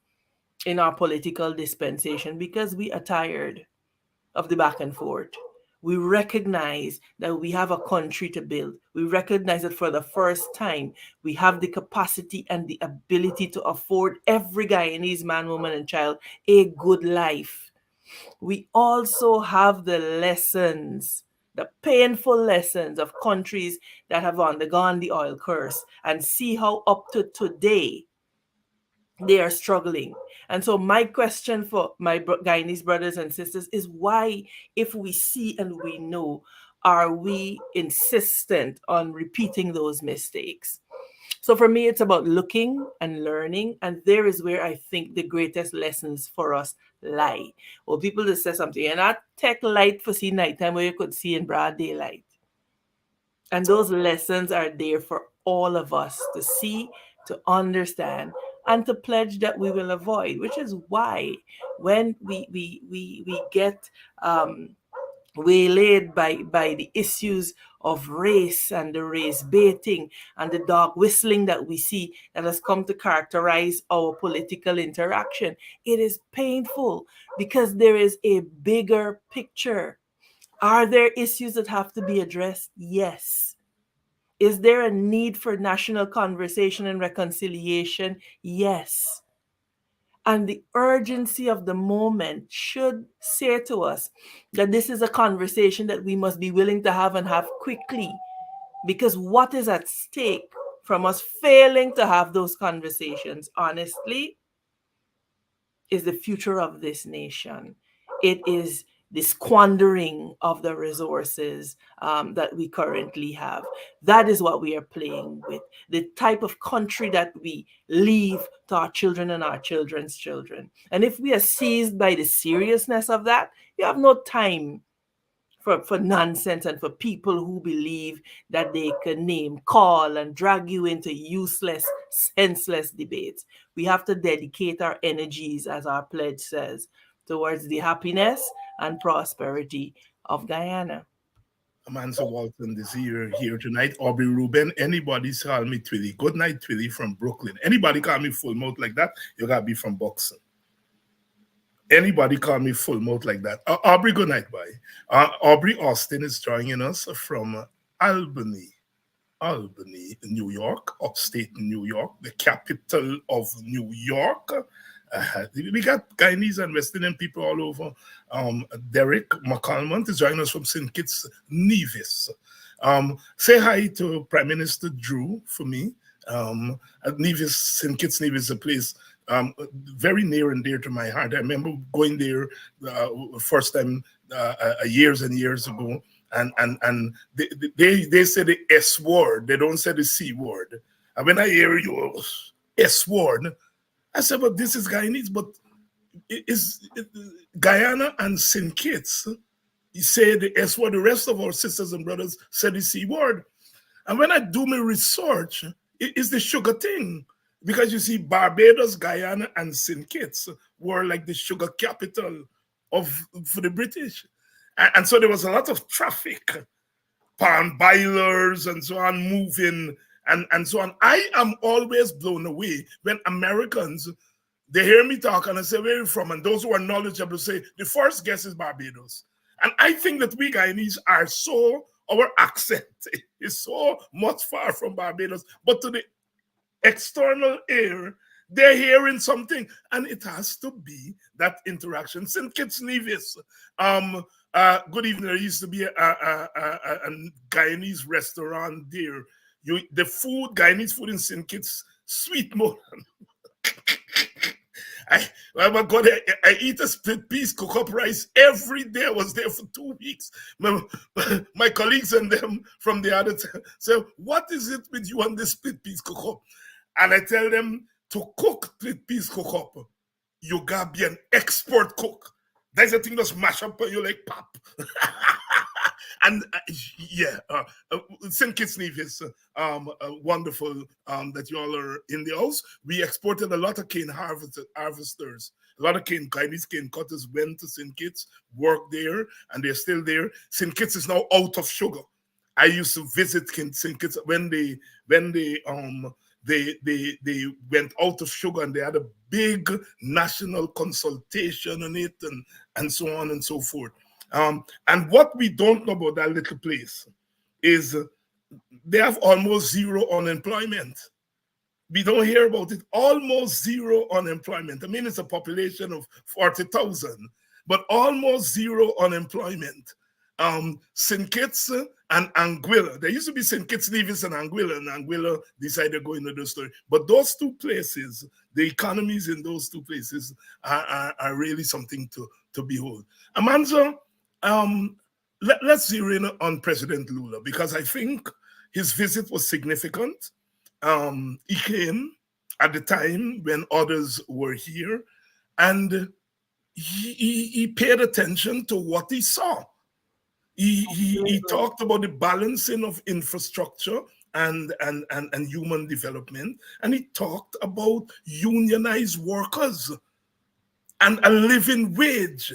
in our political dispensation, because we are tired of the back and forth. We recognize that we have a country to build. We recognize that for the first time, we have the capacity and the ability to afford every Guyanese man, woman, and child a good life. We also have the lessons, the painful lessons of countries that have undergone the oil curse, and see how up to today they are struggling. And so my question for my Guyanese brothers and sisters is, why, if we see and we know, are we insistent on repeating those mistakes? So for me, it's about looking and learning, and there is where I think the greatest lessons for us lie. Well, people just say something, and I take light for see nighttime where you could see in broad daylight. And those lessons are there for all of us to see, to understand, and to pledge that we will avoid, which is why when we get waylaid by the issues of race and the race baiting and the dog whistling that we see that has come to characterize our political interaction, it is painful because there is a bigger picture. Are there issues that have to be addressed? Yes. Is there a need for national conversation and reconciliation? Yes. And the urgency of the moment should say to us that this is a conversation that we must be willing to have, and have quickly. Because what is at stake from us failing to have those conversations, honestly, is the future of this nation. It is the squandering of the resources that we currently have. That is what we are playing with. The type of country that we leave to our children and our children's children. And if we are seized by the seriousness of that, you have no time for nonsense and for people who believe that they can name, call, and drag you into useless, senseless debates. We have to dedicate our energies, as our pledge says, towards the happiness and prosperity of Guyana. Amanza Walton Desir here tonight. Aubrey Ruben. Anybody call me Twilly. Good night, Twilly from Brooklyn. Anybody call me full mouth like that, you gotta be from Boxing. Anybody call me full mouth like that. Aubrey, good night, bye. Aubrey Austin is joining us from Albany, New York, upstate New York, the capital of New York. We got Guyanese and West Indian people all over. Derek McCalmont is joining us from St. Kitts, Nevis. Say hi to Prime Minister Drew for me. Nevis, St. Kitts, Nevis is a place very near and dear to my heart. I remember going there first time years and years ago, and they say the S word. They don't say the C word. And when I hear you S word, I said, but this is Guyanese, but is Guyana and St. Kitts, you say the S word, the rest of our sisters and brothers say the C word. And when I do my research, it's the sugar thing. Because you see, Barbados, Guyana, and St. Kitts were like the sugar capital for the British. And so there was a lot of traffic, palm boilers and so on, moving and so on. I am always blown away when Americans, they hear me talk and I say, where are you from? And those who are knowledgeable say, the first guess is Barbados. And I think that we Guyanese are so, our accent is so much far from Barbados, but to the external ear, they're hearing something, and it has to be that interaction. St. Kitts Nevis, good evening. There used to be a Guyanese restaurant there. The food, Guyanese food in St. Kitts, sweet more. I eat a split piece cook up rice every day. I was there for 2 weeks. My colleagues and them from the other time say, what is it with you on this split piece cook up? And I tell them, to cook split piece cook up, you gotta be an expert cook. That's the thing that's mash up on you like pop. And St. Kitts Nevis, wonderful that you all are in the house. We exported a lot of cane harvesters. A lot of Guyanese cane cutters went to St. Kitts, worked there, and they're still there. St. Kitts is now out of sugar. I used to visit St. Kitts when they went out of sugar, and they had a big national consultation on it, and so on and so forth. And what we don't know about that little place is they have almost zero unemployment. We don't hear about it. Almost zero unemployment. I mean, it's a population of 40,000, but almost zero unemployment. St. Kitts and Anguilla. There used to be St. Kitts, Nevis, and Anguilla decided to go into the story. But those two places, the economies in those two places are really something to behold. Amanza, let's zero in on President Lula, because I think his visit was significant. He came at the time when others were here, and he paid attention to what he saw. He talked about the balancing of infrastructure and human development, and he talked about unionized workers and a living wage.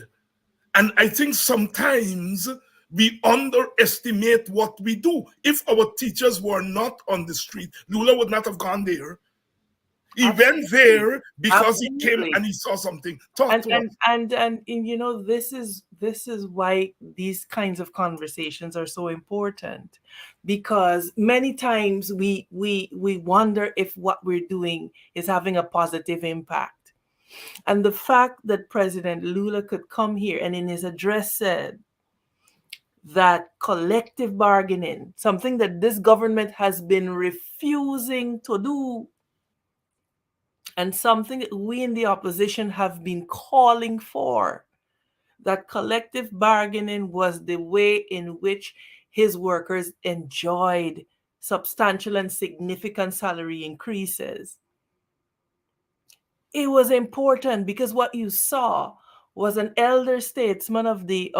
And I think sometimes we underestimate what we do. If our teachers were not on the street, Lula would not have gone there. He went there because he came and he saw something. Talk to us. And you know, this is why these kinds of conversations are so important, because many times we wonder if what we're doing is having a positive impact. And the fact that President Lula could come here and in his address said that collective bargaining, something that this government has been refusing to do, and something that we in the opposition have been calling for, that collective bargaining was the way in which his workers enjoyed substantial and significant salary increases. It was important because what you saw was an elder statesman of the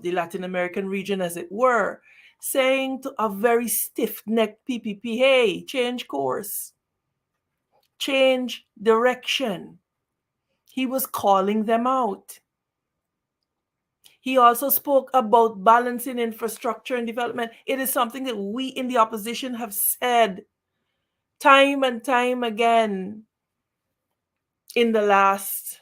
Latin American region, as it were, saying to a very stiff-necked PPP, hey, change course, change direction. He was calling them out. He also spoke about balancing infrastructure and development. It is something that we in the opposition have said time and time again in the last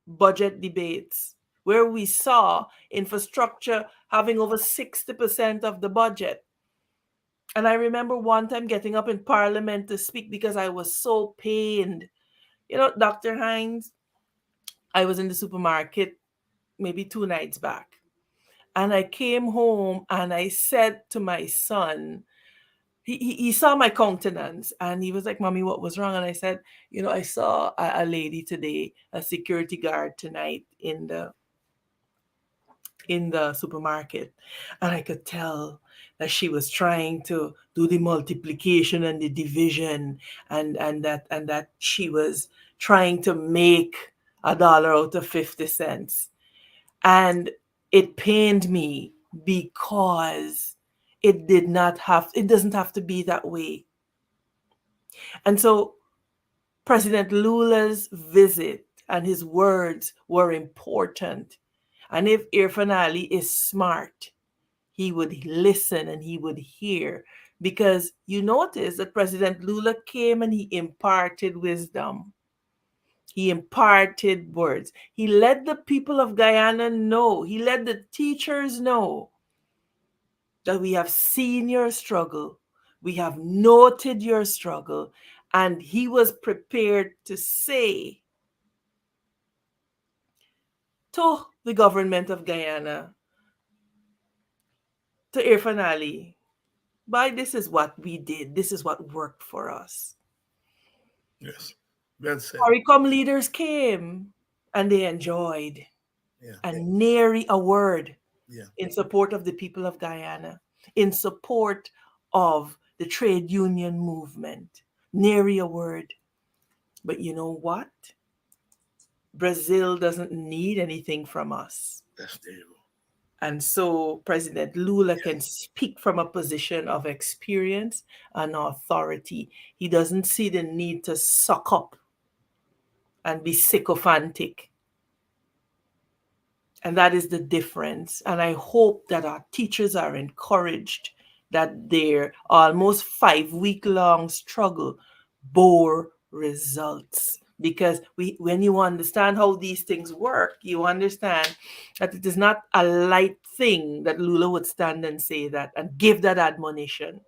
budget debates, where we saw infrastructure having over 60% of the budget. And I remember one time getting up in Parliament to speak because I was so pained. You know, Dr. Hinds, I was in the supermarket maybe 2 nights back. And I came home and I said to my son, he saw my countenance and he was like, Mommy, what was wrong? And I said, you know, I saw a lady today, a security guard tonight in the supermarket. And I could tell that she was trying to do the multiplication and the division, and that she was trying to make $1 out of 50 cents. And it pained me because it doesn't have to be that way. And so President Lula's visit and his words were important. And if Irfan Ali is smart, he would listen and he would hear, because you notice that President Lula came and he imparted wisdom. He imparted words. He let the people of Guyana know, he let the teachers know that we have seen your struggle, we have noted your struggle, and he was prepared to say to the government of Guyana, to Irfan Ali, this is what we did, this is what worked for us. Yes, well said. CARICOM leaders came and they enjoyed, and nary a word in support of the people of Guyana, in support of the trade union movement. Nary a word. But you know what? Brazil doesn't need anything from us. That's there. And so President Lula can speak from a position of experience and authority. He doesn't see the need to suck up and be sycophantic. And that is the difference. And I hope that our teachers are encouraged that their almost 5-week-long struggle bore results. Because when you understand how these things work, you understand that it is not a light thing that Lula would stand and say that and give that admonition.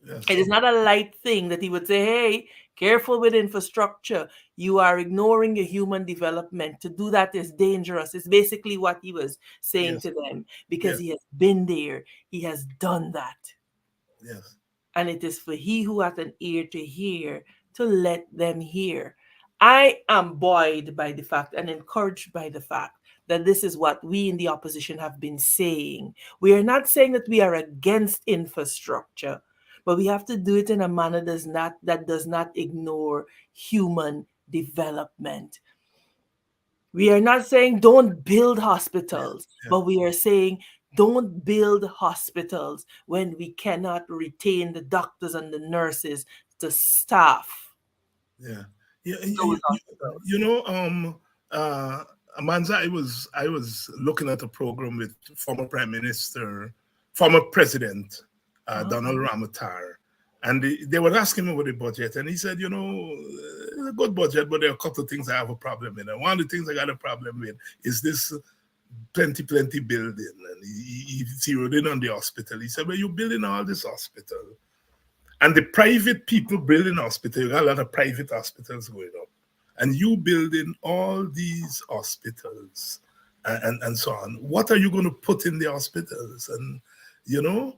Yes. It is not a light thing that he would say, hey, careful with infrastructure. You are ignoring your human development. To do that is dangerous. It's basically what he was saying Yes. to them because Yes. he has been there. He has done that. Yes. And it is for he who hath an ear to hear to let them hear. I am buoyed by the fact and encouraged by the fact that this is what we in the opposition have been saying. We are not saying that we are against infrastructure, but we have to do it in a manner that does not ignore human development. We are not saying don't build Yes. hospitals, Yeah. but we are saying don't build hospitals when we cannot retain the doctors and the nurses to staff Yeah. Yeah. those hospitals. You know, uh, Amanza, I was looking at a program with former Prime Minister, former President Uh-huh. Donald Ramatar, and they were asking him about the budget, and he said, it's a good budget, but there are a couple of things I have a problem with. And one of the things I got a problem with is this plenty building, and he zeroed in on the hospital. He said, "Well, you're building all this hospital, and the private people building hospital, you got a lot of private hospitals going up, and you building all these hospitals and so on. What are you going to put in the hospitals?" And you know,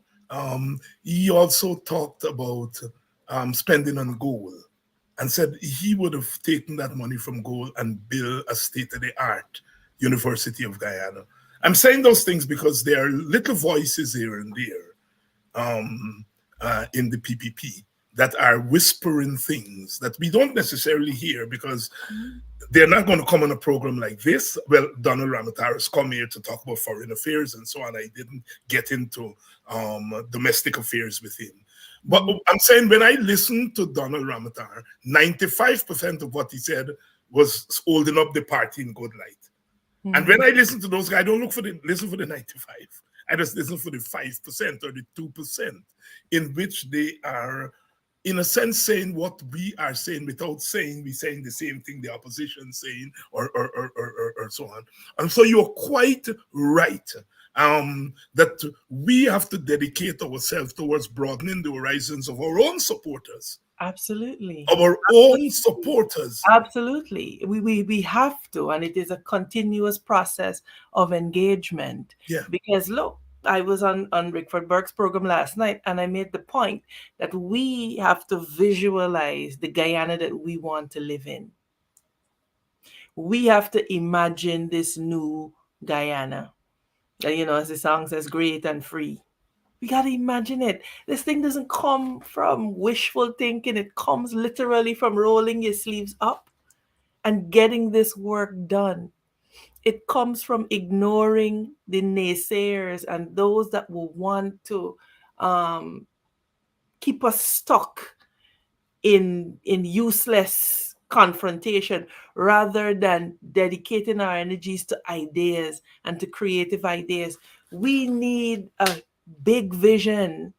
he also talked about spending on gold, and said he would have taken that money from gold and built a state-of-the-art University of Guyana. I'm saying those things because there are little voices here and there in the PPP that are whispering things that we don't necessarily hear because they're not going to come on a program like this. Well, Donald Ramatar has come here to talk about foreign affairs and so on. I didn't get into domestic affairs with him. But I'm saying when I listened to Donald Ramatar, 95% of what he said was holding up the party in good light. And when I listen to those guys, I don't listen for the 95. I just listen for the 5% or the 2% in which they are, in a sense, saying what we are saying without saying we're saying the same thing the opposition saying or so on. And so you're quite right that we have to dedicate ourselves towards broadening the horizons of our own supporters. Absolutely. Our own supporters. Absolutely. We have to, and it is a continuous process of engagement. Yeah. Because look, I was on Rickford Burke's program last night, and I made the point that we have to visualize the Guyana that we want to live in. We have to imagine this new Guyana. As the song says, great and free. We got to imagine it. This thing doesn't come from wishful thinking. It comes literally from rolling your sleeves up and getting this work done. It comes from ignoring the naysayers and those that will want to keep us stuck in useless confrontation rather than dedicating our energies to ideas and to creative ideas. We need a big vision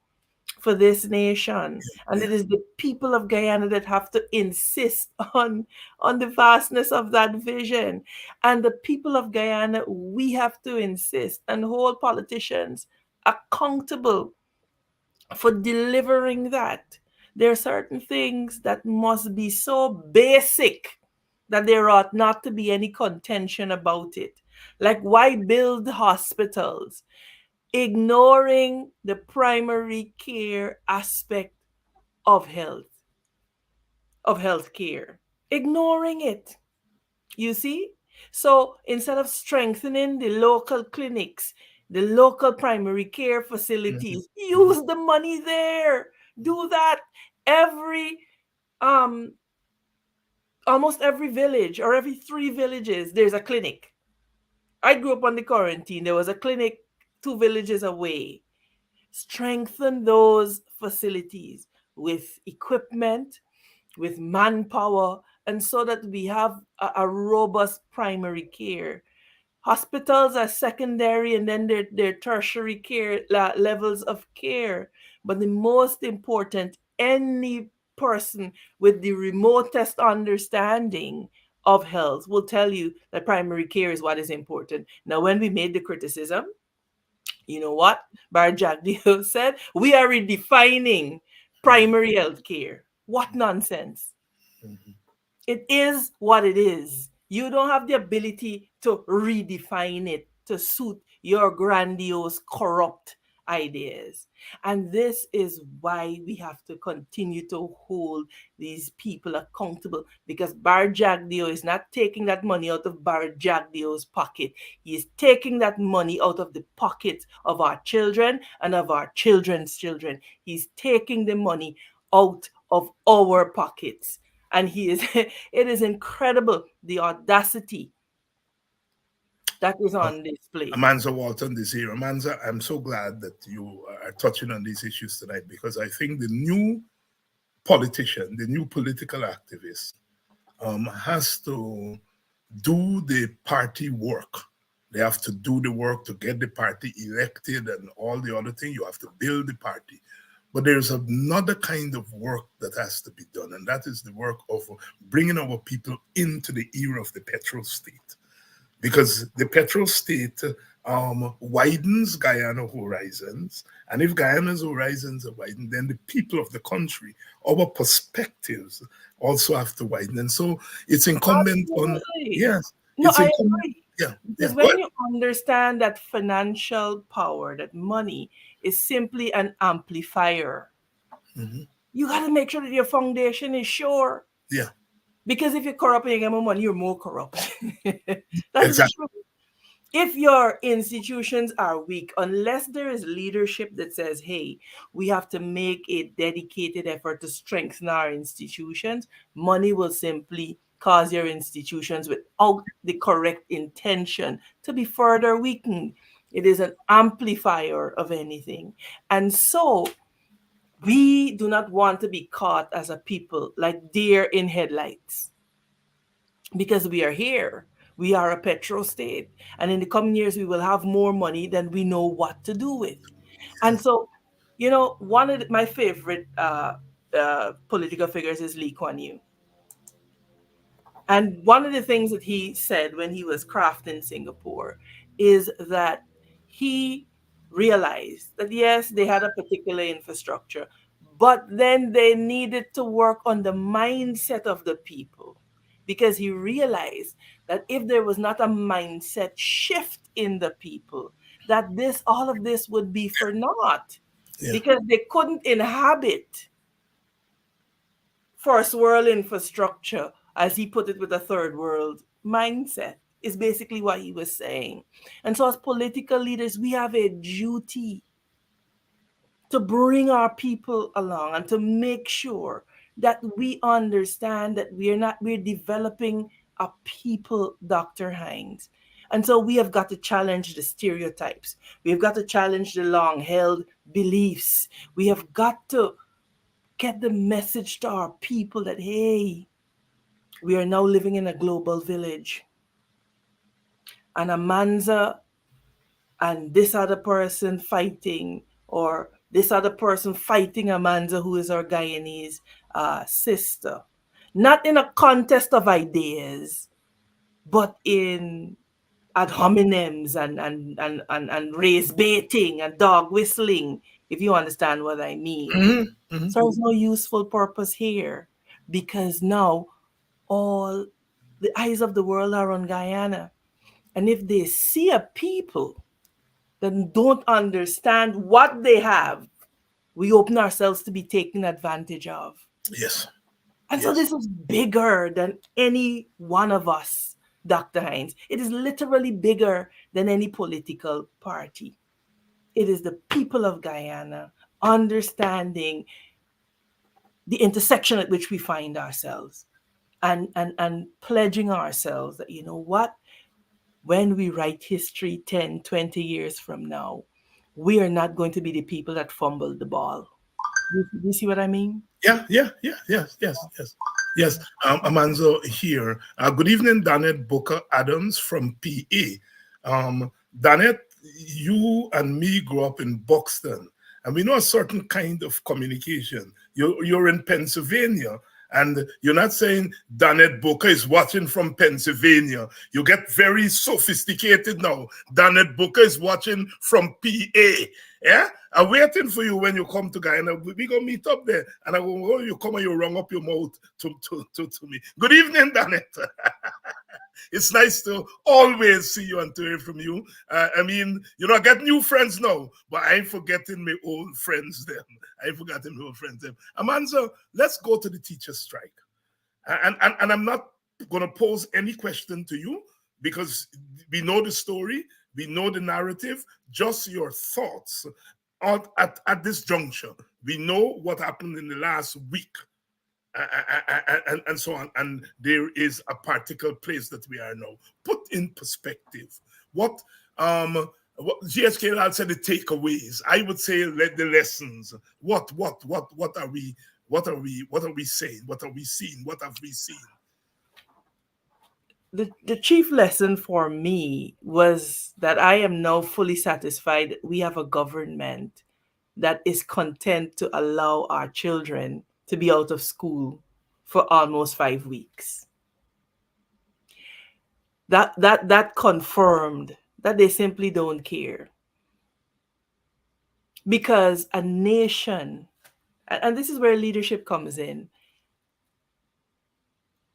for this nation, and Yeah. it is the people of Guyana that have to insist on the vastness of that vision. And the people of Guyana, we have to insist and hold politicians accountable for delivering that. There are certain things that must be so basic that there ought not to be any contention about it. Like, why build hospitals? Ignoring the primary care aspect of health care, ignoring it, you see. So instead of strengthening the local clinics, the local primary care Mhm. facilities, use the money there. Do that. Every um Almost every village or every 3 villages there's a clinic. I grew up on the quarantine. There was a clinic 2 villages away. Strengthen those facilities with equipment, with manpower, and so that we have a robust primary care. Hospitals are secondary, and then they're tertiary care levels of care. But the most important, any person with the remotest understanding of health will tell you that primary care is what is important. Now, when we made the criticism, you know what Bar Jagdeo said? We are redefining primary health care. What nonsense. It is what it is. You don't have the ability to redefine it to suit your grandiose, corrupt ideas. And this is why we have to continue to hold these people accountable, because Bar Jagdeo is not taking that money out of Bar Jagdeo's pocket. He is taking that money out of the pockets of our children and of our children's children. He's taking the money out of our pockets. And he is, it is incredible, the audacity that is on display. Amanza Walton Desir. Amanza, I'm so glad that you are touching on these issues tonight, because I think the new politician, the new political activist, has to do the party work. They have to do the work to get the party elected and all the other things. You have to build the party. But there's another kind of work that has to be done, and that is the work of bringing our people into the era of the petrol state. Because the petrol state widens Guyana horizons, and if Guyana's horizons are widened, then the people of the country, our perspectives also have to widen. And so it's incumbent on, yes. No, I agree. Yeah. Because when you understand that financial power, that money is simply an amplifier, you got to make sure that your foundation is sure. Yeah. Because if you're corrupt and you get more money, you're more corrupt. That's Exactly. true. If your institutions are weak, unless there is leadership that says, hey, we have to make a dedicated effort to strengthen our institutions, money will simply cause your institutions, without the correct intention, to be further weakened. It is an amplifier of anything. And so we do not want to be caught as a people like deer in headlights, because we are here. We are a petrol state. And in the coming years, we will have more money than we know what to do with. And so, you know, one of my favorite political figures is Lee Kuan Yew. And one of the things that he said when he was crafting Singapore is that he realized that, yes, they had a particular infrastructure, but then they needed to work on the mindset of the people, because he realized that if there was not a mindset shift in the people, that all of this would be for naught, because they couldn't inhabit first world infrastructure, as he put it, with a third world mindset, is basically what he was saying. And so as political leaders, we have a duty to bring our people along and to make sure that we understand that we're developing a people, Dr. Hinds. And so we have got to challenge the stereotypes. We've got to challenge the long-held beliefs. We have got to get the message to our people that, hey, we are now living in a global village. And Amanza and this other person fighting, or this other person fighting Amanza, who is our Guyanese sister. Not in a contest of ideas, but in ad hominems and race baiting and dog whistling, if you understand what I mean. So there's no useful purpose here, because now all the eyes of the world are on Guyana. And if they see a people that don't understand what they have, we open ourselves to be taken advantage of. Yes. And so this is bigger than any one of us, Dr. Hinds. It is literally bigger than any political party. It is the people of Guyana understanding the intersection at which we find ourselves, and pledging ourselves that, you know what, when we write history 10, 20 years from now, we are not going to be the people that fumbled the ball. Do you see what I mean? Yes. Amanzo here. Good evening, Danette Booker Adams from PA. Danette, you and me grew up in Buxton, and we know a certain kind of communication. You're in Pennsylvania, and you're not saying Danette Booker is watching from Pennsylvania. You get very sophisticated now. Danette Booker is watching from PA. Yeah, I'm waiting for you when you come to Guyana. We gonna meet up there, and I will. Oh, you come and you rung up your mouth to me. Good evening, Danet. It's nice to always see you and to hear from you. I mean, I get new friends now, but I ain't forgetting my old friends them. I ain't forgetting my old friends them. Amanza, let's go to the teacher strike. And I'm not going to pose any question to you because we know the story, we know the narrative, just your thoughts at this juncture. We know what happened in the last week and so on. And there is a particular place that we are now. Put in perspective what GSK Lal said the takeaways. I would say the lessons. What are we saying? What are we seeing? What have we seen? The chief lesson for me was that I am now fully satisfied that we have a government that is content to allow our children to be out of school for almost 5 weeks. That confirmed that they simply don't care. Because a nation, and this is where leadership comes in,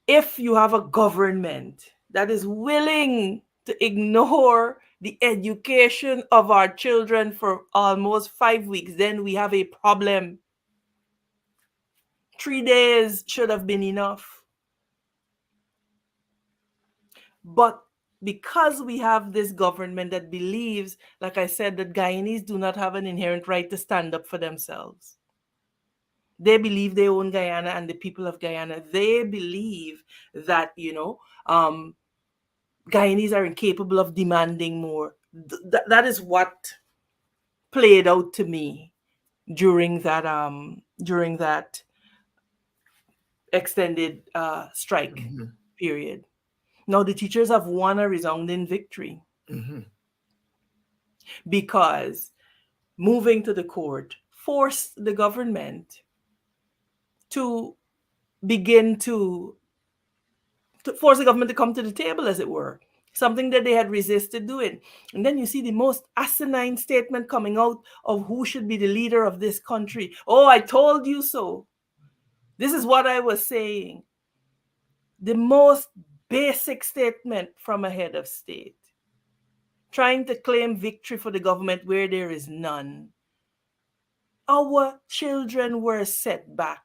if you have a government that is willing to ignore the education of our children for almost 5 weeks, then we have a problem. 3 days should have been enough. But because we have this government that believes, like I said, that Guyanese do not have an inherent right to stand up for themselves. They believe they own Guyana and the people of Guyana. They believe that, Guyanese are incapable of demanding more. That is what played out to me during that extended strike period. Now the teachers have won a resounding victory because moving to the court forced the government to begin to force the government to come to the table, as it were, something that they had resisted doing. And then you see the most asinine statement coming out of who should be the leader of this country. Oh, I told you so. This is what I was saying. The most basic statement from a head of state, trying to claim victory for the government where there is none. Our children were set back.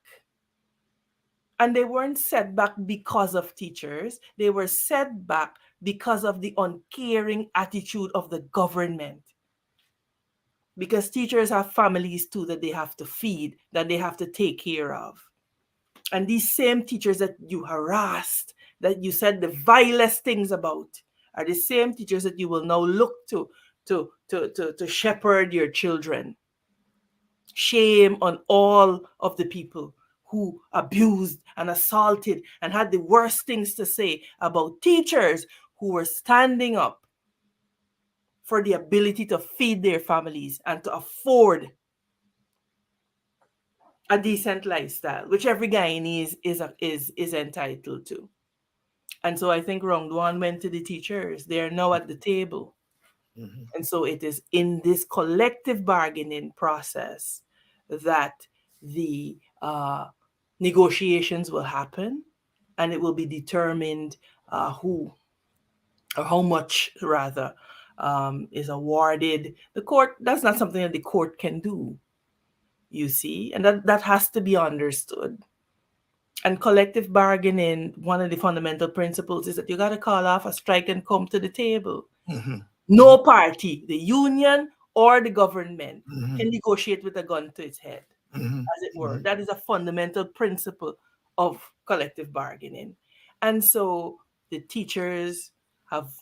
And they weren't set back because of teachers. They were set back because of the uncaring attitude of the government. Because teachers have families too that they have to feed, that they have to take care of. And these same teachers that you harassed, that you said the vilest things about, are the same teachers that you will now look to shepherd your children. Shame on all of the people who abused and assaulted and had the worst things to say about teachers who were standing up for the ability to feed their families and to afford a decent lifestyle, which every Guyanese is entitled to. And so I think round one went to the teachers. They are now at the table. And so it is in this collective bargaining process that the negotiations will happen, and it will be determined who or how much rather is awarded. The court, that's not something that the court can do, you see, and that has to be understood. And collective bargaining, one of the fundamental principles is that you got to call off a strike and come to the table. No party, the union or the government, can negotiate with a gun to its head, as it were. That is a fundamental principle of collective bargaining. And so the teachers have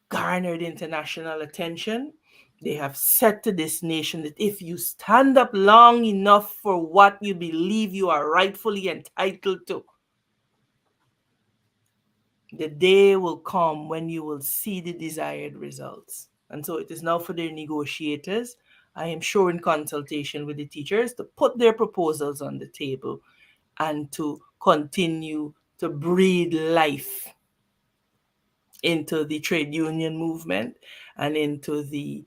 garnered international attention. They have said to this nation that if you stand up long enough for what you believe you are rightfully entitled to, the day will come when you will see the desired results. And so it is now for their negotiators, I am sure in consultation with the teachers, to put their proposals on the table and to continue to breathe life into the trade union movement and into the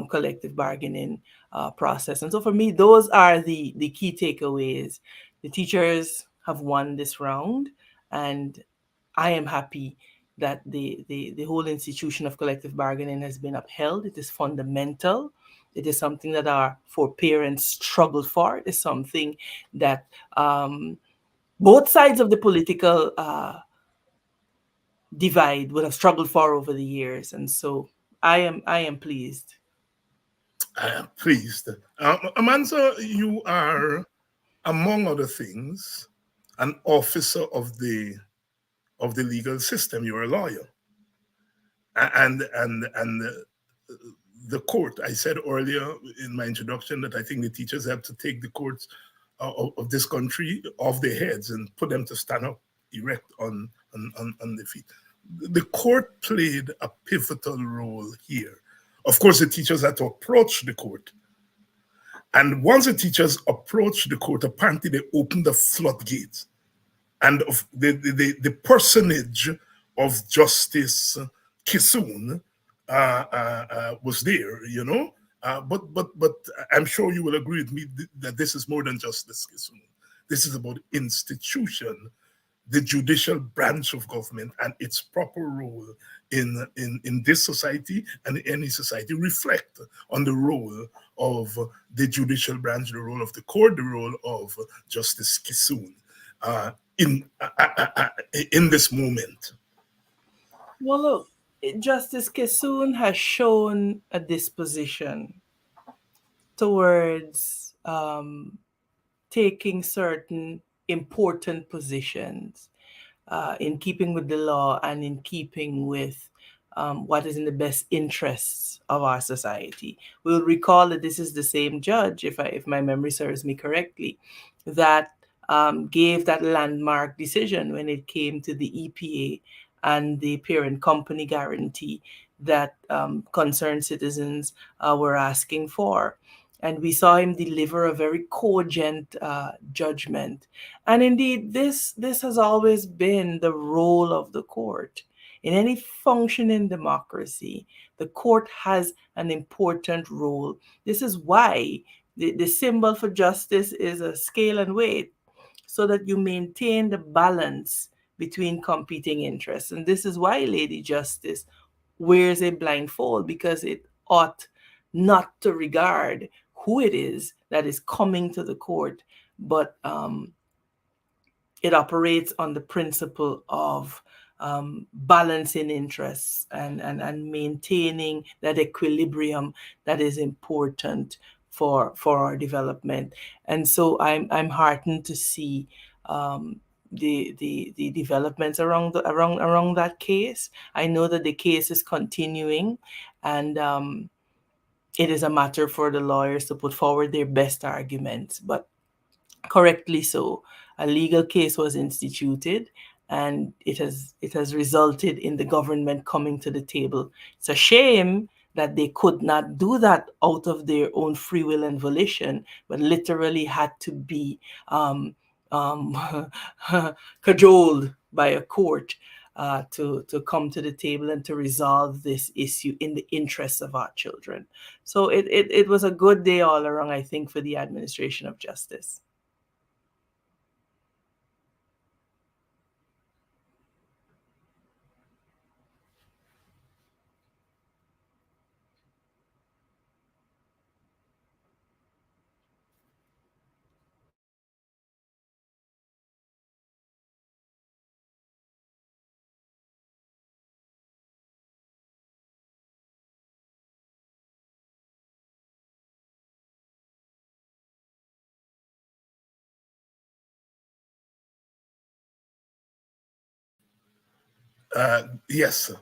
collective bargaining process. And so for me, those are the key takeaways. The teachers have won this round, and I am happy that the whole institution of collective bargaining has been upheld. It is fundamental. It is something that our parents struggled for. It is something that both sides of the political divide would have struggled for over the years. And so I am pleased. I am pleased. Amanza, you are, among other things, an officer of the legal system. You're a lawyer, and the court. I said earlier in my introduction that I think the teachers have to take the courts of this country off their heads and put them to stand up erect on their feet. The court played a pivotal role here. Of course, the teachers had to approach the court. And once the teachers approached the court, apparently they opened the floodgates. And of the personage of Justice Kissoon was there, you know. But I'm sure you will agree with me that this is more than Justice Kissoon. This is about institution, the judicial branch of government, and its proper role in this society and any society reflect on the role of the judicial branch, the role of the court, the role of Justice Kissoon in this moment. Well, look, Justice Kissoon has shown a disposition towards taking certain important positions in keeping with the law and in keeping with what is in the best interests of our society. We'll recall that this is the same judge, if my memory serves me correctly, that gave that landmark decision when it came to the EPA and the parent company guarantee that concerned citizens were asking for. And we saw him deliver a very cogent judgment. And indeed, this has always been the role of the court. In any functioning democracy, the court has an important role. This is why the symbol for justice is a scale and weight, so that you maintain the balance between competing interests. And this is why Lady Justice wears a blindfold, because it ought not to regard who it is that is coming to the court, but it operates on the principle of balancing interests and maintaining that equilibrium that is important for our development. And so I'm heartened to see the developments around that case. I know that the case is continuing, and it is a matter for the lawyers to put forward their best arguments, but correctly so. A legal case was instituted, and it has resulted in the government coming to the table. It's a shame that they could not do that out of their own free will and volition, but literally had to be cajoled by a court to come to the table and to resolve this issue in the interests of our children. So it was a good day all around, I think, for the administration of justice. Yes,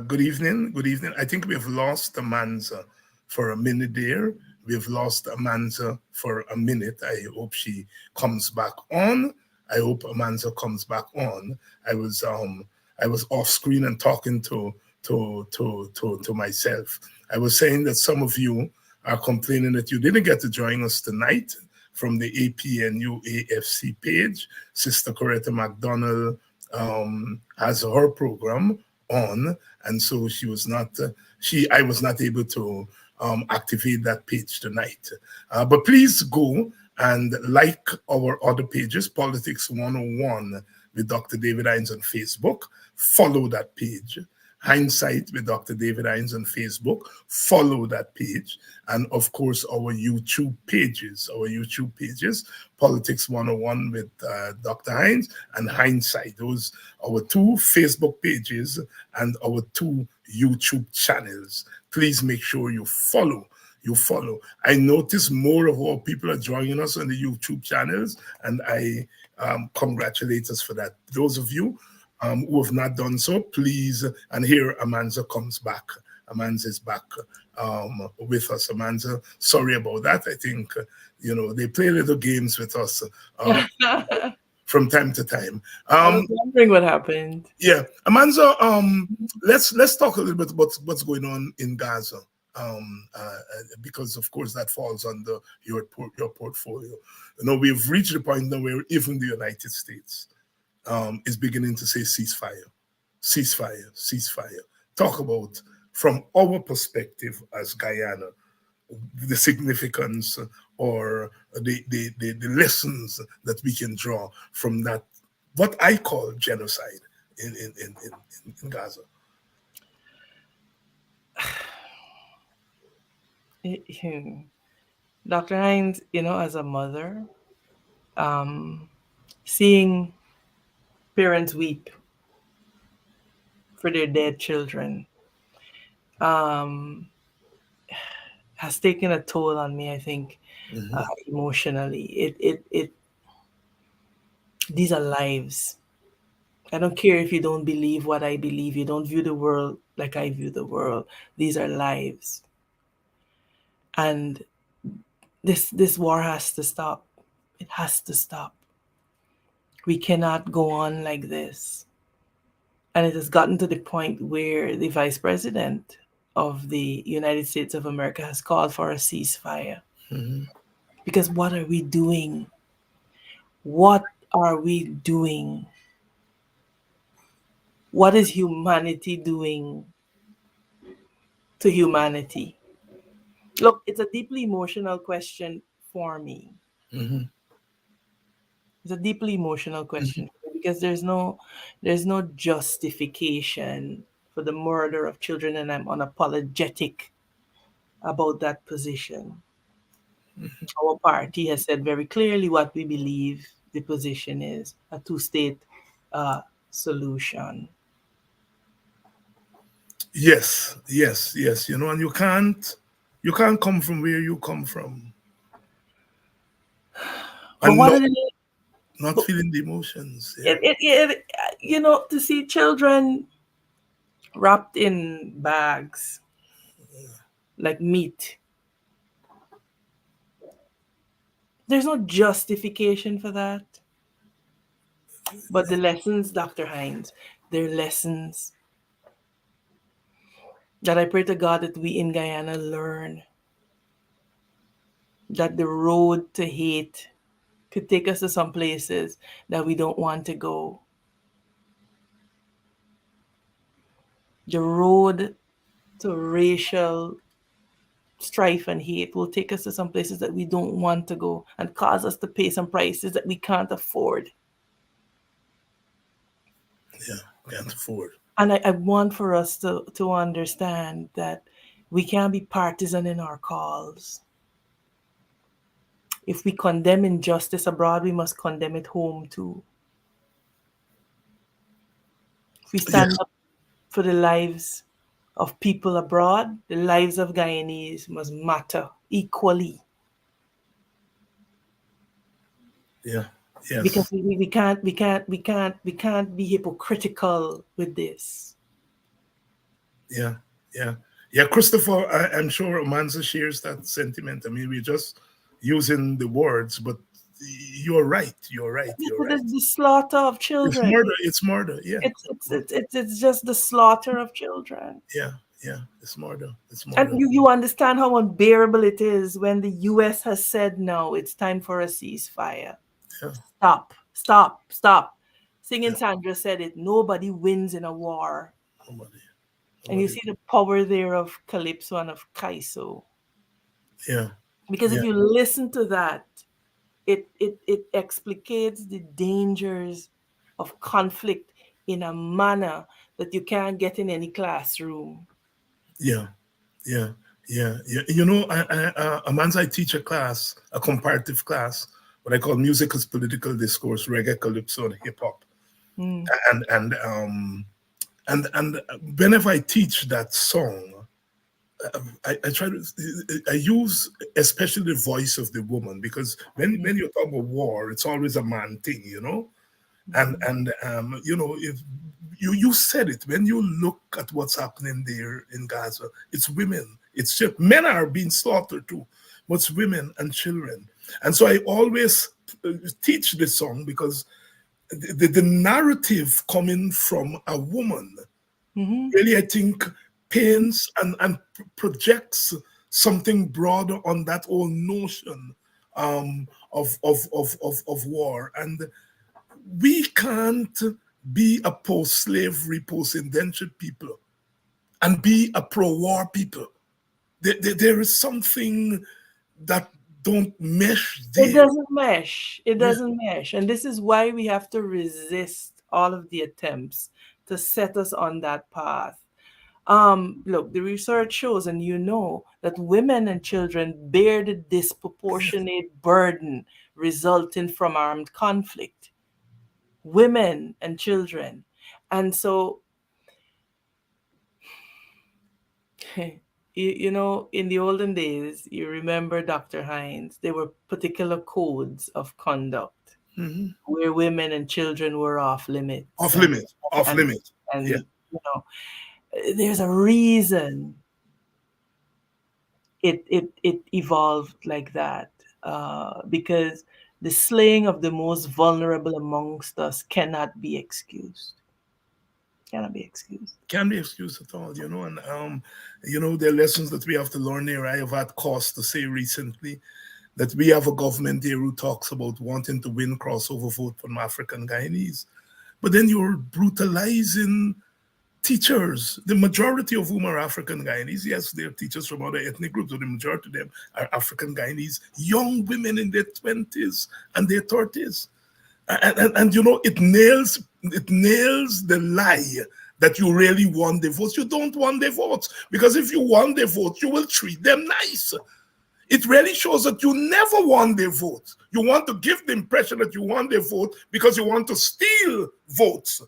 good evening. Good evening. I think we've lost Amanza for a minute there. We've lost Amanza for a minute. I hope she comes back on. I hope Amanza comes back on. I was off screen and talking to myself. I was saying that some of you are complaining that you didn't get to join us tonight from the APNU AFC page. Sister Coretta McDonald has her program on, and so she was not. I was not able to activate that page tonight. But please go and like our other pages, Politics 101 with Dr. David Hines on Facebook. Follow that page. Hinds'Sight with Dr. David Hines on Facebook. Follow that page. And of course, our YouTube pages, Politics 101 with Dr. Hines and Hinds'Sight. Those are our two Facebook pages and our two YouTube channels. Please make sure you follow. I notice more of our people are joining us on the YouTube channels, and I congratulate us for that. Those of you who have not done so, please, and here Amanza comes back. Amanza is back with us. Amanza, sorry about that. I think, they play little games with us from time to time. I was wondering what happened. Yeah. Amanza, let's talk a little bit about what's going on in Gaza. Because of course that falls under your portfolio. We've reached the point now where even the United States is beginning to say ceasefire. Talk about, from our perspective as Guyana, the significance or the lessons that we can draw from that, what I call genocide in Gaza. Dr. Hines, as a mother, seeing parents weep for their dead children has taken a toll on me, I think, emotionally. These are lives. I don't care if you don't believe what I believe, you don't view the world like I view the world. These are lives. And this war has to stop. It has to stop. We cannot go on like this. And it has gotten to the point where the Vice President of the United States of America has called for a ceasefire. Because what are we doing? What are we doing? What is humanity doing to humanity? Look, it's a deeply emotional question for me. It's a deeply emotional question because there's no justification for the murder of children, and I'm unapologetic about that position. Our party has said very clearly what we believe the position is: a two-state solution. Yes. And you can't come from where you come from. But and not feeling the emotions. To see children wrapped in bags like meat. There's no justification for that. But the lessons, Dr. Hines, they're lessons that I pray to God that we in Guyana learn. That the road to hate could take us to some places that we don't want to go. The road to racial strife and hate will take us to some places that we don't want to go and cause us to pay some prices that we can't afford. Yeah, can't afford. And I want for us to understand that we can't be partisan in our calls. If we condemn injustice abroad, we must condemn it home too. If we stand up for the lives of people abroad, the lives of Guyanese must matter equally. Yeah. Yes. Because we can't be hypocritical with this. Yeah. Christopher, I'm sure Amanza shares that sentiment. I mean, we're just using the words, but you're right. The slaughter of children. It's murder. Yeah. It's just the slaughter of children. Yeah. It's murder. And you understand how unbearable it is when the US has said no, it's time for a ceasefire. Yeah. Stop. Singing Sandra said it. Nobody wins in a war. Nobody. And you see the power there of Calypso and of Kaiso. Yeah. Because if Yeah. you listen to that, it explicates the dangers of conflict in a manner that you can't get in any classroom. Yeah. Yeah. Yeah. Yeah. You know, Amanza, I teach a class, a comparative class, what I call music as political discourse, reggae, calypso, and hip hop. Mm. And and um and whenever I teach that song, I try to I use especially the voice of the woman, because when you talk about war, it's always a man thing, you know. And you know, if you said it, when you look at what's happening there in Gaza, it's women, men are being slaughtered too, but it's women and children. And so I always teach this song because the narrative coming from a woman Mm-hmm. really, I think, paints and projects something broader on that whole notion of war. And we can't be a post-slavery, post-indentured people and be a pro-war people. There is something that don't mesh It there. doesn't mesh. It Yeah. doesn't mesh. And this is why we have to resist all of the attempts to set us on that path. Look, the research shows, and you know, that women and children bear the disproportionate burden resulting from armed conflict. Women and children. And so, you know, in the olden days, you remember Dr. Hines, there were particular codes of conduct Mhm. where women and children were off limits. Off limit, off And, limit. Yeah. and you know, there's a reason it evolved like that, because the slaying of the most vulnerable amongst us cannot be excused. Cannot be excused. Can be excused at all, you know. And you know, there are lessons that we have to learn there. I have had cause to say recently that we have a government here who talks about wanting to win crossover vote from African Guyanese, but then you're brutalizing teachers, the majority of whom are African Guyanese. Yes, they're teachers from other ethnic groups, but the majority of them are African Guyanese, young women in their 20s and their 30s. And you know, it nails the lie that you really want the votes. You don't want the votes, because if you want the votes, you will treat them nice. It really shows that you never want their vote. You want to give the impression that you want their vote because you want to steal votes.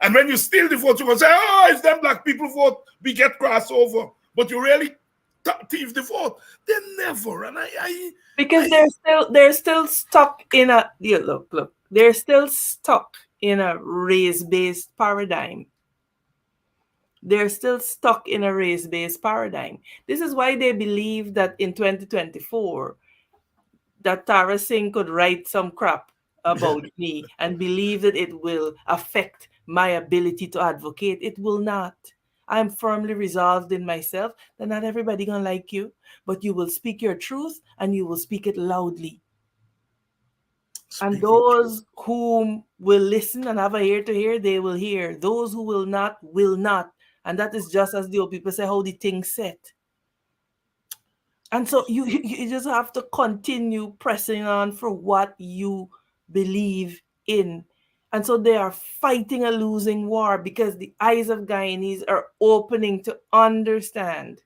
And when you steal the vote, you're going to say, oh, it's them black people vote, we get crossover. But you really thief the vote. They never. And Because they're still stuck in a, yeah, look, they're still stuck in a race-based paradigm. They're still stuck in a race-based paradigm. This is why they believe that in 2024 that Tara Singh could write some crap about me and believe that it will affect my ability to advocate. It will not. I'm firmly resolved in myself that not everybody gonna like you, but you will speak your truth and you will speak it loudly. And speak your truth. those whom will listen and have a ear to hear, they will hear. Those who will not, will not. And that is just as the old people say, how the thing set. And so you just have to continue pressing on for what you believe in. And so they are fighting a losing war because the eyes of Guyanese are opening to understand.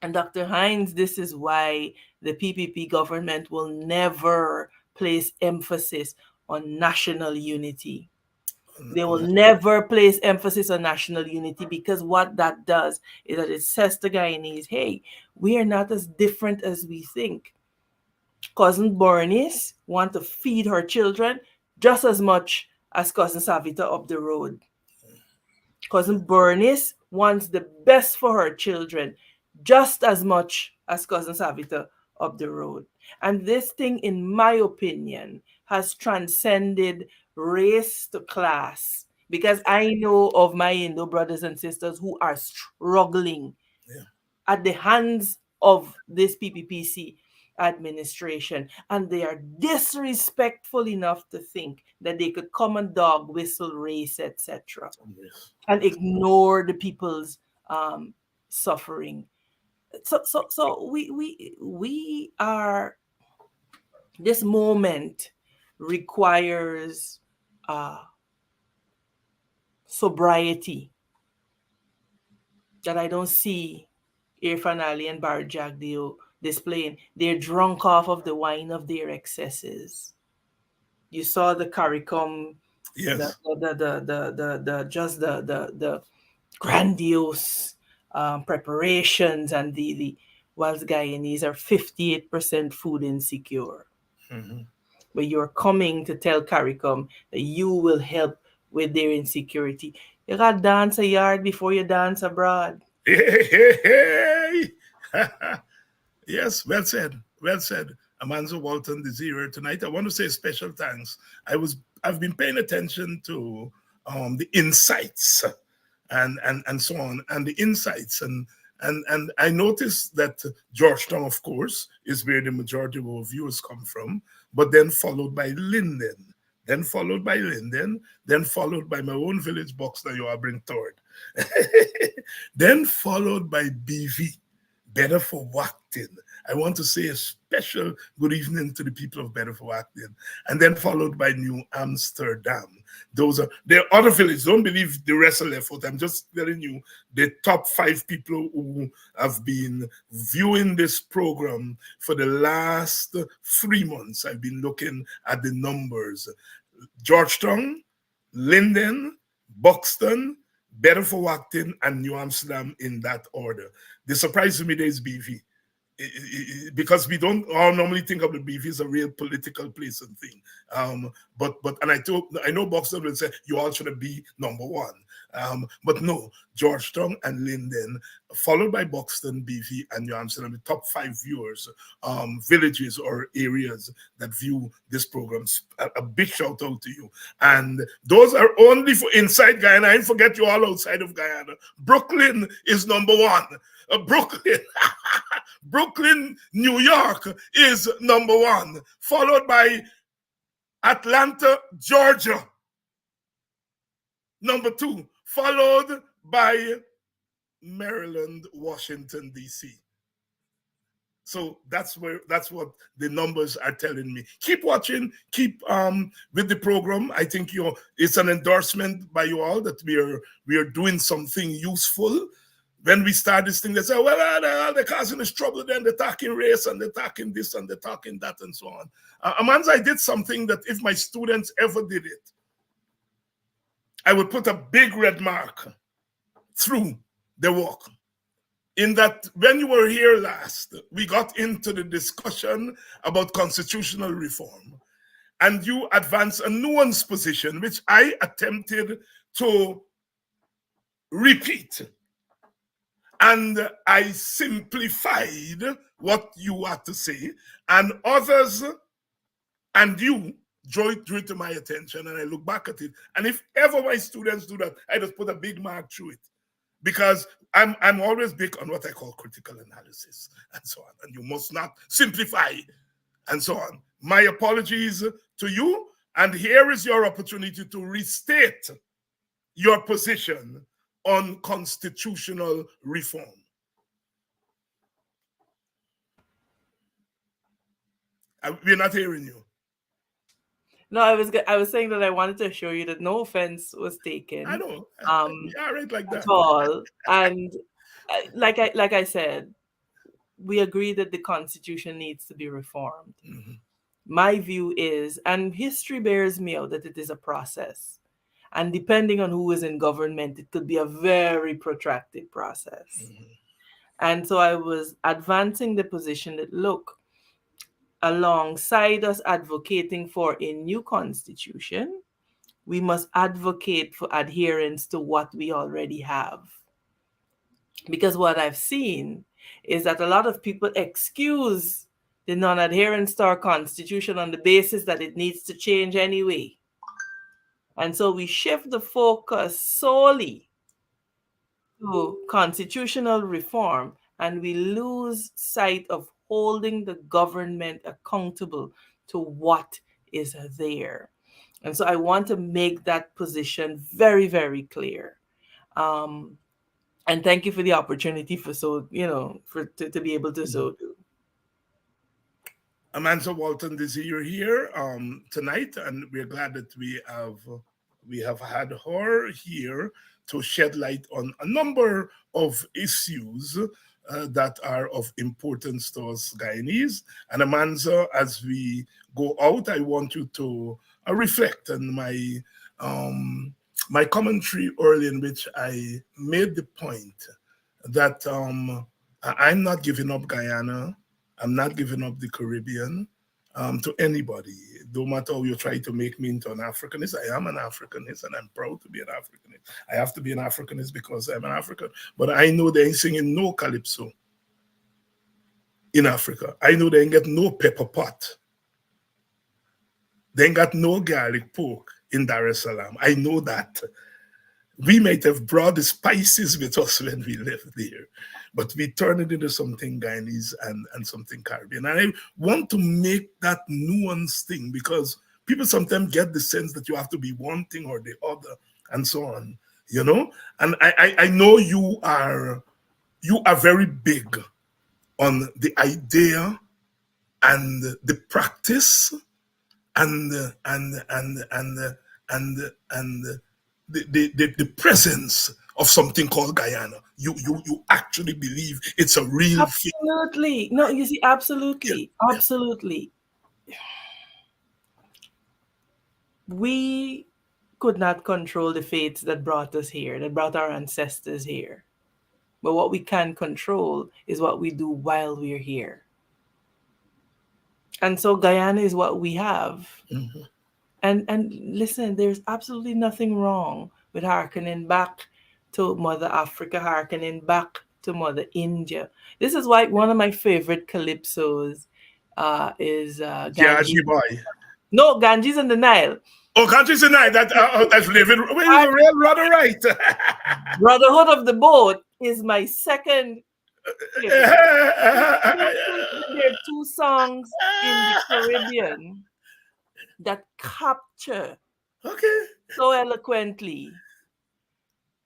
And Dr. Hines, this is why the PPP government will never place emphasis on national unity. They will never place emphasis on national unity, because what that does is that it says to Guyanese, hey, we are not as different as we think. Cousin Bernice want to feed her children just as much as Cousin Savita up the road. Cousin Bernice wants the best for her children just as much as Cousin Savita up the road. And this thing, in my opinion, has transcended race to class, because I know of my Indo brothers and sisters who are struggling Yeah. at the hands of this PPPC administration, and they are disrespectful enough to think that they could come and dog whistle race, etc., Yes. and ignore the people's um, suffering. So we are, this moment requires uh sobriety that I don't see Irfan Ali and Bar Jagdeo displaying. They're drunk off of the wine of their excesses. You saw the CARICOM, Yes. the just the grandiose preparations, and the whilst Guyanese are 58% food insecure. Mhm. But you're coming to tell CARICOM that you will help with their insecurity. You got to dance a yard before you dance abroad. Hey, hey, hey. Yes, well said. Well said. Amanza Walton Desir. Tonight I want to say special thanks. I've been paying attention to the insights and so on, and the insights, and I noticed that Georgetown, of course, is where the majority of our viewers come from, but then followed by Linden, then followed by Linden, then followed by my own village box that you are bring toward, then followed by BV, Better for Wacton. I want to say a special good evening to the people of Better for Wacton, and then followed by New Amsterdam. Those are there are other villages. Don't believe the rest of left out. I'm just telling you the top 5 people who have been viewing this program for the last 3 months. I've been looking at the numbers. Georgetown, Linden, Buxton, Better for Wacton, and New Amsterdam in that order. The surprise to me there is BV. Because we don't all normally think of the BV as a real political place and thing. But and I know Buxton will say you all should be number 1. But no, Georgetown and Linden, followed by Buxton, BV, and New Amsterdam, the top 5 viewers, villages or areas that view this program. A big shout out to you. And those are only for inside Guyana. I forget you all outside of Guyana. Brooklyn is number 1. Brooklyn, Brooklyn, New York is number 1, followed by Atlanta, Georgia, number 2, followed by Maryland, Washington, D.C. So that's what the numbers are telling me. Keep watching, keep with the program. I think it's an endorsement by you all that we are doing something useful. When we start this thing, they say, well, they're causing us trouble, then they're talking race, and they're talking this, and they're talking that, and so on. Amanza, I did something that if my students ever did it, I would put a big red mark through the walk. In that, when you were here last, we got into the discussion about constitutional reform, and you advanced a nuanced position, which I attempted to repeat. And I simplified what you had to say, and others and you drew it to my attention, and I look back at it. And if ever my students do that, I just put a big mark through it, because I'm always big on what I call critical analysis and so on. And you must not simplify and so on. My apologies to you, and here is your opportunity to restate your position on constitutional reform. We're not hearing you. No, I was saying that I wanted to assure you that no offense was taken. I know. Yeah, right, like that. At all. And like I said, we agree that the Constitution needs to be reformed. Mhm. My view is, and history bears me out, that it is a process. And depending on who is in government, it could be a very protracted process. Mhm. And so I was advancing the position that, look, alongside us advocating for a new constitution, we must advocate for adherence to what we already have. Because what I've seen is that a lot of people excuse the non-adherence to our constitution on the basis that it needs to change anyway. And so we shift the focus solely to constitutional reform, and we lose sight of holding the government accountable to what is there. And so I want to make that position very, very clear. And thank you for the opportunity for to be able to so do. Amanza Walton Desir here tonight, and we're glad that we have had her here to shed light on a number of issues that are of importance to us Guyanese. And Amanza, as we go out, I want you to reflect on my commentary earlier, in which I made the point that I'm not giving up Guyana. I'm not giving up the Caribbean to anybody. No matter how you try to make me into an Africanist, I am an Africanist and I'm proud to be an Africanist. I have to be an Africanist because I'm an African. But I know they ain't singing no calypso in Africa. I know they ain't get no pepper pot. They ain't got no garlic pork in Dar es Salaam. I know that. We might have brought the spices with us when we lived there, but we turned it into something Guyanese and something Caribbean. And I want to make that nuance thing because people sometimes get the sense that you have to be one thing or the other and so on, you know? And I know you are very big on the idea and the practice and the presence of something called Guyana. You actually believe it's a real thing. Absolutely. No, you see, absolutely. Yeah. Absolutely. We could not control the fates that brought us here, that brought our ancestors here. But what we can control is what we do while we're here. And so Guyana is what we have. Mm-hmm. And listen, there's absolutely nothing wrong with hearkening back to Mother Africa, hearkening back to Mother India. This is why one of my favorite calypsos is Ganges. Boy. No, Ganges and the Nile. Oh, Ganges and the Nile. That's living. Real rather right. Brotherhood of the Boat is my second. There are two songs in the Caribbean that capture so eloquently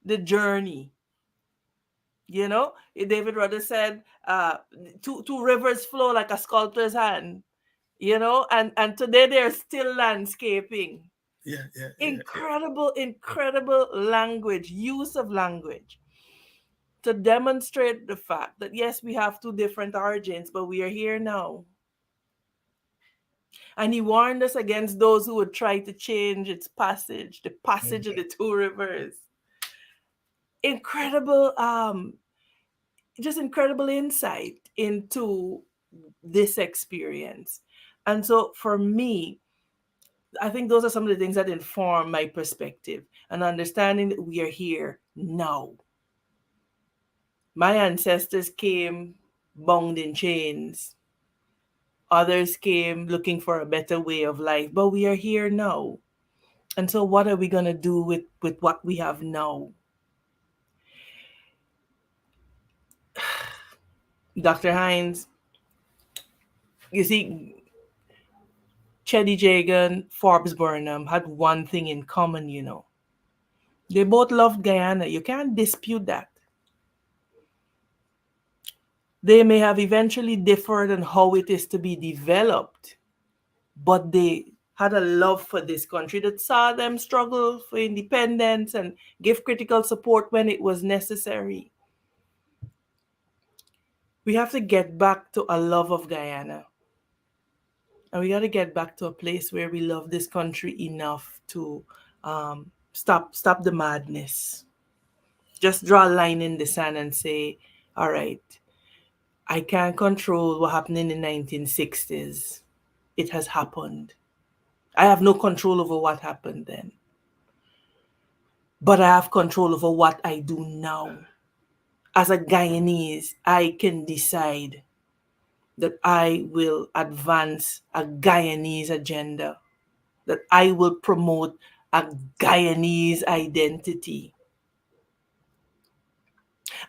the journey. You know, David Rudder said, two rivers flow like a sculptor's hand, you know, and today they're still landscaping. Incredible language, use of language to demonstrate the fact that, yes, we have two different origins, but we are here now. And he warned us against those who would try to change its passage, the passage of the two rivers. Incredible, just incredible insight into this experience. And so for me, I think those are some of the things that inform my perspective and understanding that we are here now. My ancestors came bound in chains. Others came looking for a better way of life, but we are here now. And so what are we going to do with what we have now? Dr. Hines, you see, Cheddy Jagan, Forbes Burnham had one thing in common, you know. They both loved Guyana. You can't dispute that. They may have eventually differed on how it is to be developed, but they had a love for this country that saw them struggle for independence and give critical support when it was necessary. We have to get back to a love of Guyana. And we got to get back to a place where we love this country enough to stop the madness. Just draw a line in the sand and say, all right, I can't control what happened in the 1960s. It has happened. I have no control over what happened then. But I have control over what I do now. As a Guyanese, I can decide that I will advance a Guyanese agenda, that I will promote a Guyanese identity.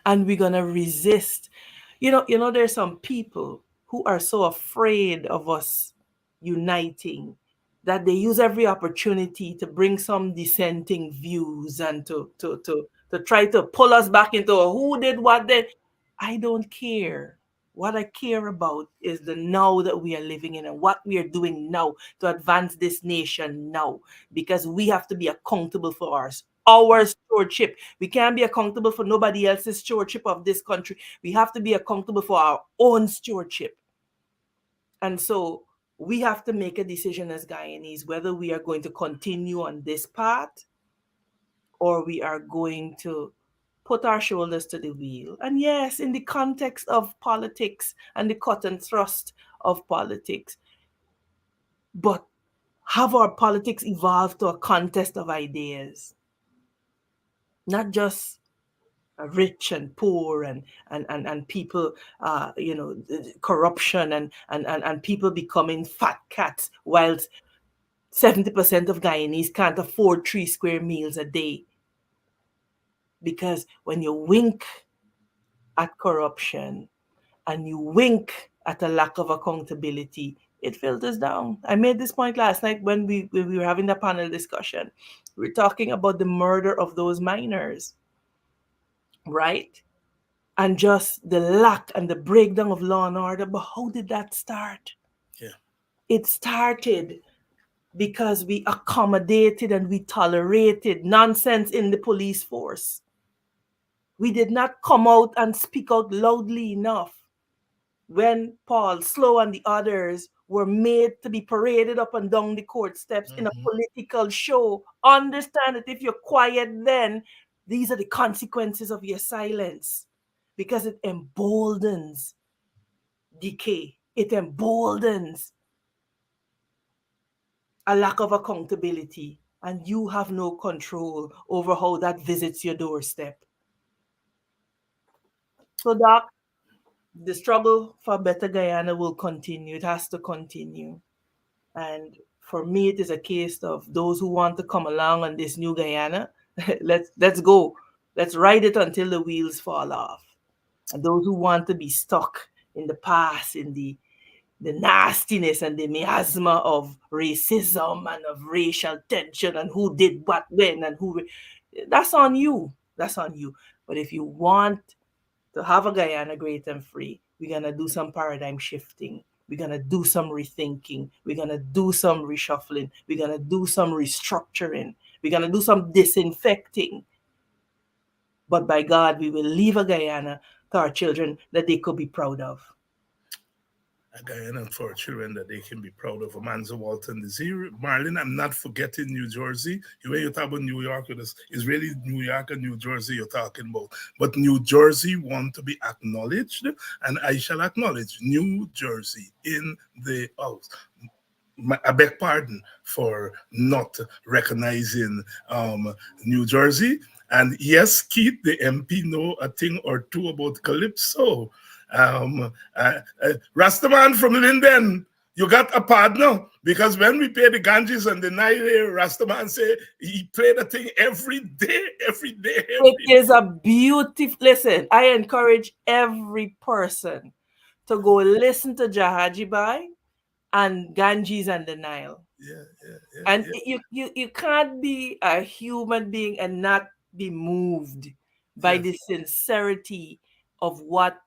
And we're going to resist. You know, there's some people who are so afraid of us uniting that they use every opportunity to bring some dissenting views and to to try to pull us back into who did what then. I don't care. What I care about is the now that we are living in and what we are doing now to advance this nation now, because we have to be accountable for our stewardship. We can't be accountable for nobody else's stewardship of this country. We have to be accountable for our own stewardship. And so we have to make a decision as Guyanese whether we are going to continue on this path or we are going to put our shoulders to the wheel. And yes, in the context of politics and the cut and thrust of politics, but have our politics evolve to a contest of ideas, not just rich and poor and people, corruption and people becoming fat cats, whilst 70% of Guyanese can't afford 3 square meals a day. Because when you wink at corruption and you wink at a lack of accountability, it filters down. I made this point last night when we were having the panel discussion. We're talking about the murder of those miners, right? And just the lack and the breakdown of law and order. But how did that start? Yeah. It started because we accommodated and we tolerated nonsense in the police force. We did not come out and speak out loudly enough when Paul, Slow, and the others were made to be paraded up and down the court steps in a political show. Understand that if you're quiet then, these are the consequences of your silence, because it emboldens decay. It emboldens a lack of accountability, and you have no control over how that visits your doorstep. So, Doc, the struggle for better Guyana will continue. It has to continue. And for me, it is a case of those who want to come along on this new Guyana, let's go. Let's ride it until the wheels fall off. And those who want to be stuck in the past, in the nastiness and the miasma of racism and of racial tension and who did what when and who, that's on you. That's on you. But if you want to have a Guyana great and free, we're going to do some paradigm shifting. We're going to do some rethinking. We're going to do some reshuffling. We're going to do some restructuring. We're going to do some disinfecting. But by God, we will leave a Guyana to our children that they could be proud of. A Guyana for children that they can be proud of. Amanza Walton Desir. Marlon, I'm not forgetting New Jersey. When you talk about New York, it's really New York and New Jersey you're talking about. But New Jersey want to be acknowledged, and I shall acknowledge New Jersey in the house. I beg pardon for not recognizing New Jersey. And yes, Keith, the MP, know a thing or two about Calypso. Rastaman from Linden, you got a partner, because when we pay the Ganges and the Nile, Rastaman say he played a thing every day. It is a beautiful, listen, I encourage every person to go listen to Jahaji Bai and Ganges and the Nile. And you can't be a human being and not be moved by the sincerity of what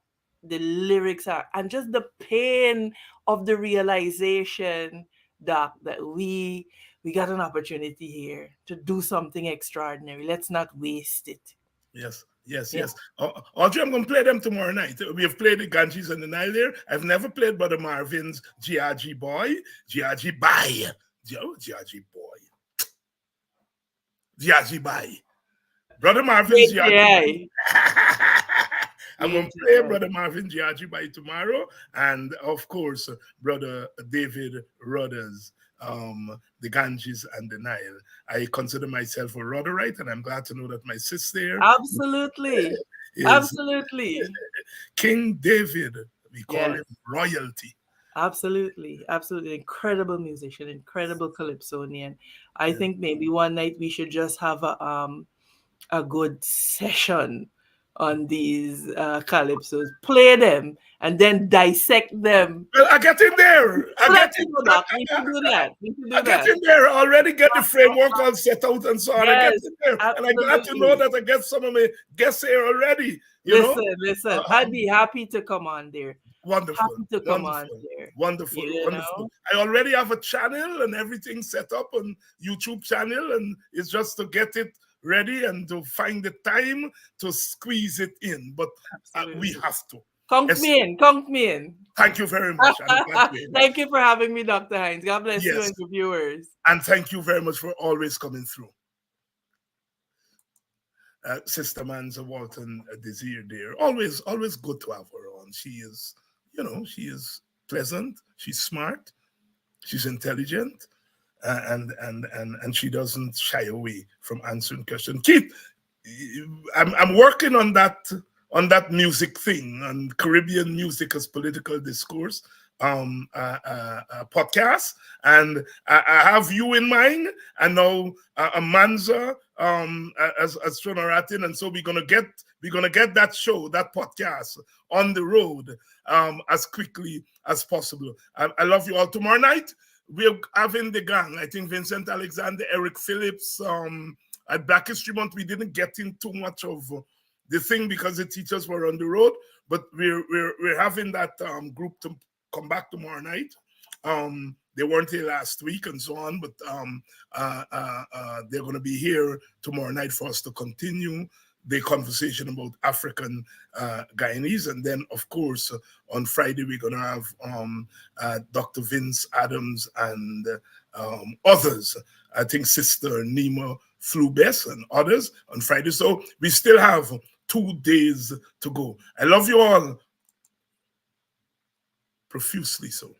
the lyrics are, and just the pain of the realization, Doc, that we got an opportunity here to do something extraordinary. Let's not waste it. Yes. Audrey, I'm going to play them tomorrow night. We have played the Ganges and the Nile there. I've never played Brother Marvin's Giaji Boy. Giaji Bai. Giaji Boy. Giaji Bai. Brother Marvin's Giaji. I'm going to play Brother Marvin Giaji Bai tomorrow. And of course, Brother David Rudder's the Ganges and the Nile. I consider myself a Rudderite, and I'm glad to know that my sister. Absolutely. Absolutely. King David, we call him royalty. Absolutely. Incredible musician, incredible calypsonian. I think maybe one night we should just have a good session on these calypsos. Play them and then dissect them. Well, I get in there. Let me know, Doc. We should do that. We should I do get that. in there. I already get the framework all set out and so on. I get Yes, in there. And I'm glad to know absolutely. that I get some of my guests here already. You know? Listen. I'd be happy to come on there. Wonderful. Happy to come on Wonderful. there. Wonderful. You Wonderful. know? I already have a channel and everything set up on YouTube channel, and it's just to get it ready and to find the time to squeeze it in. But we have to. Count me in. Thank you very much. I'm glad to hear that. Thank you for having me, Dr. Hinds. God bless you Yes. and your viewers. And thank you very much for always coming through. Sister Amanza Walton Desir there. Always good to have her on. She is, she is pleasant, she's smart, she's intelligent, and she doesn't shy away from answering questions. Keith, I'm working on that music thing, on Caribbean music as political discourse podcast, and I have you in mind, and now Amanza as Tronaratin, and so we're gonna get that show, that podcast on the road as quickly as possible. I love you all. Tomorrow night we're having the gang. I think Vincent Alexander, Eric Phillips at Black History Month. We didn't get in too much of the thing because the teachers were on the road, but we're having that group to come back tomorrow night. They weren't here last week and so on, but they're going to be here tomorrow night for us to continue the conversation about African Guyanese. And then, of course, on Friday, we're going to have Dr. Vince Adams and others. I think Sister Nima Flubes and others on Friday. So we still have 2 days to go. I love you all profusely so.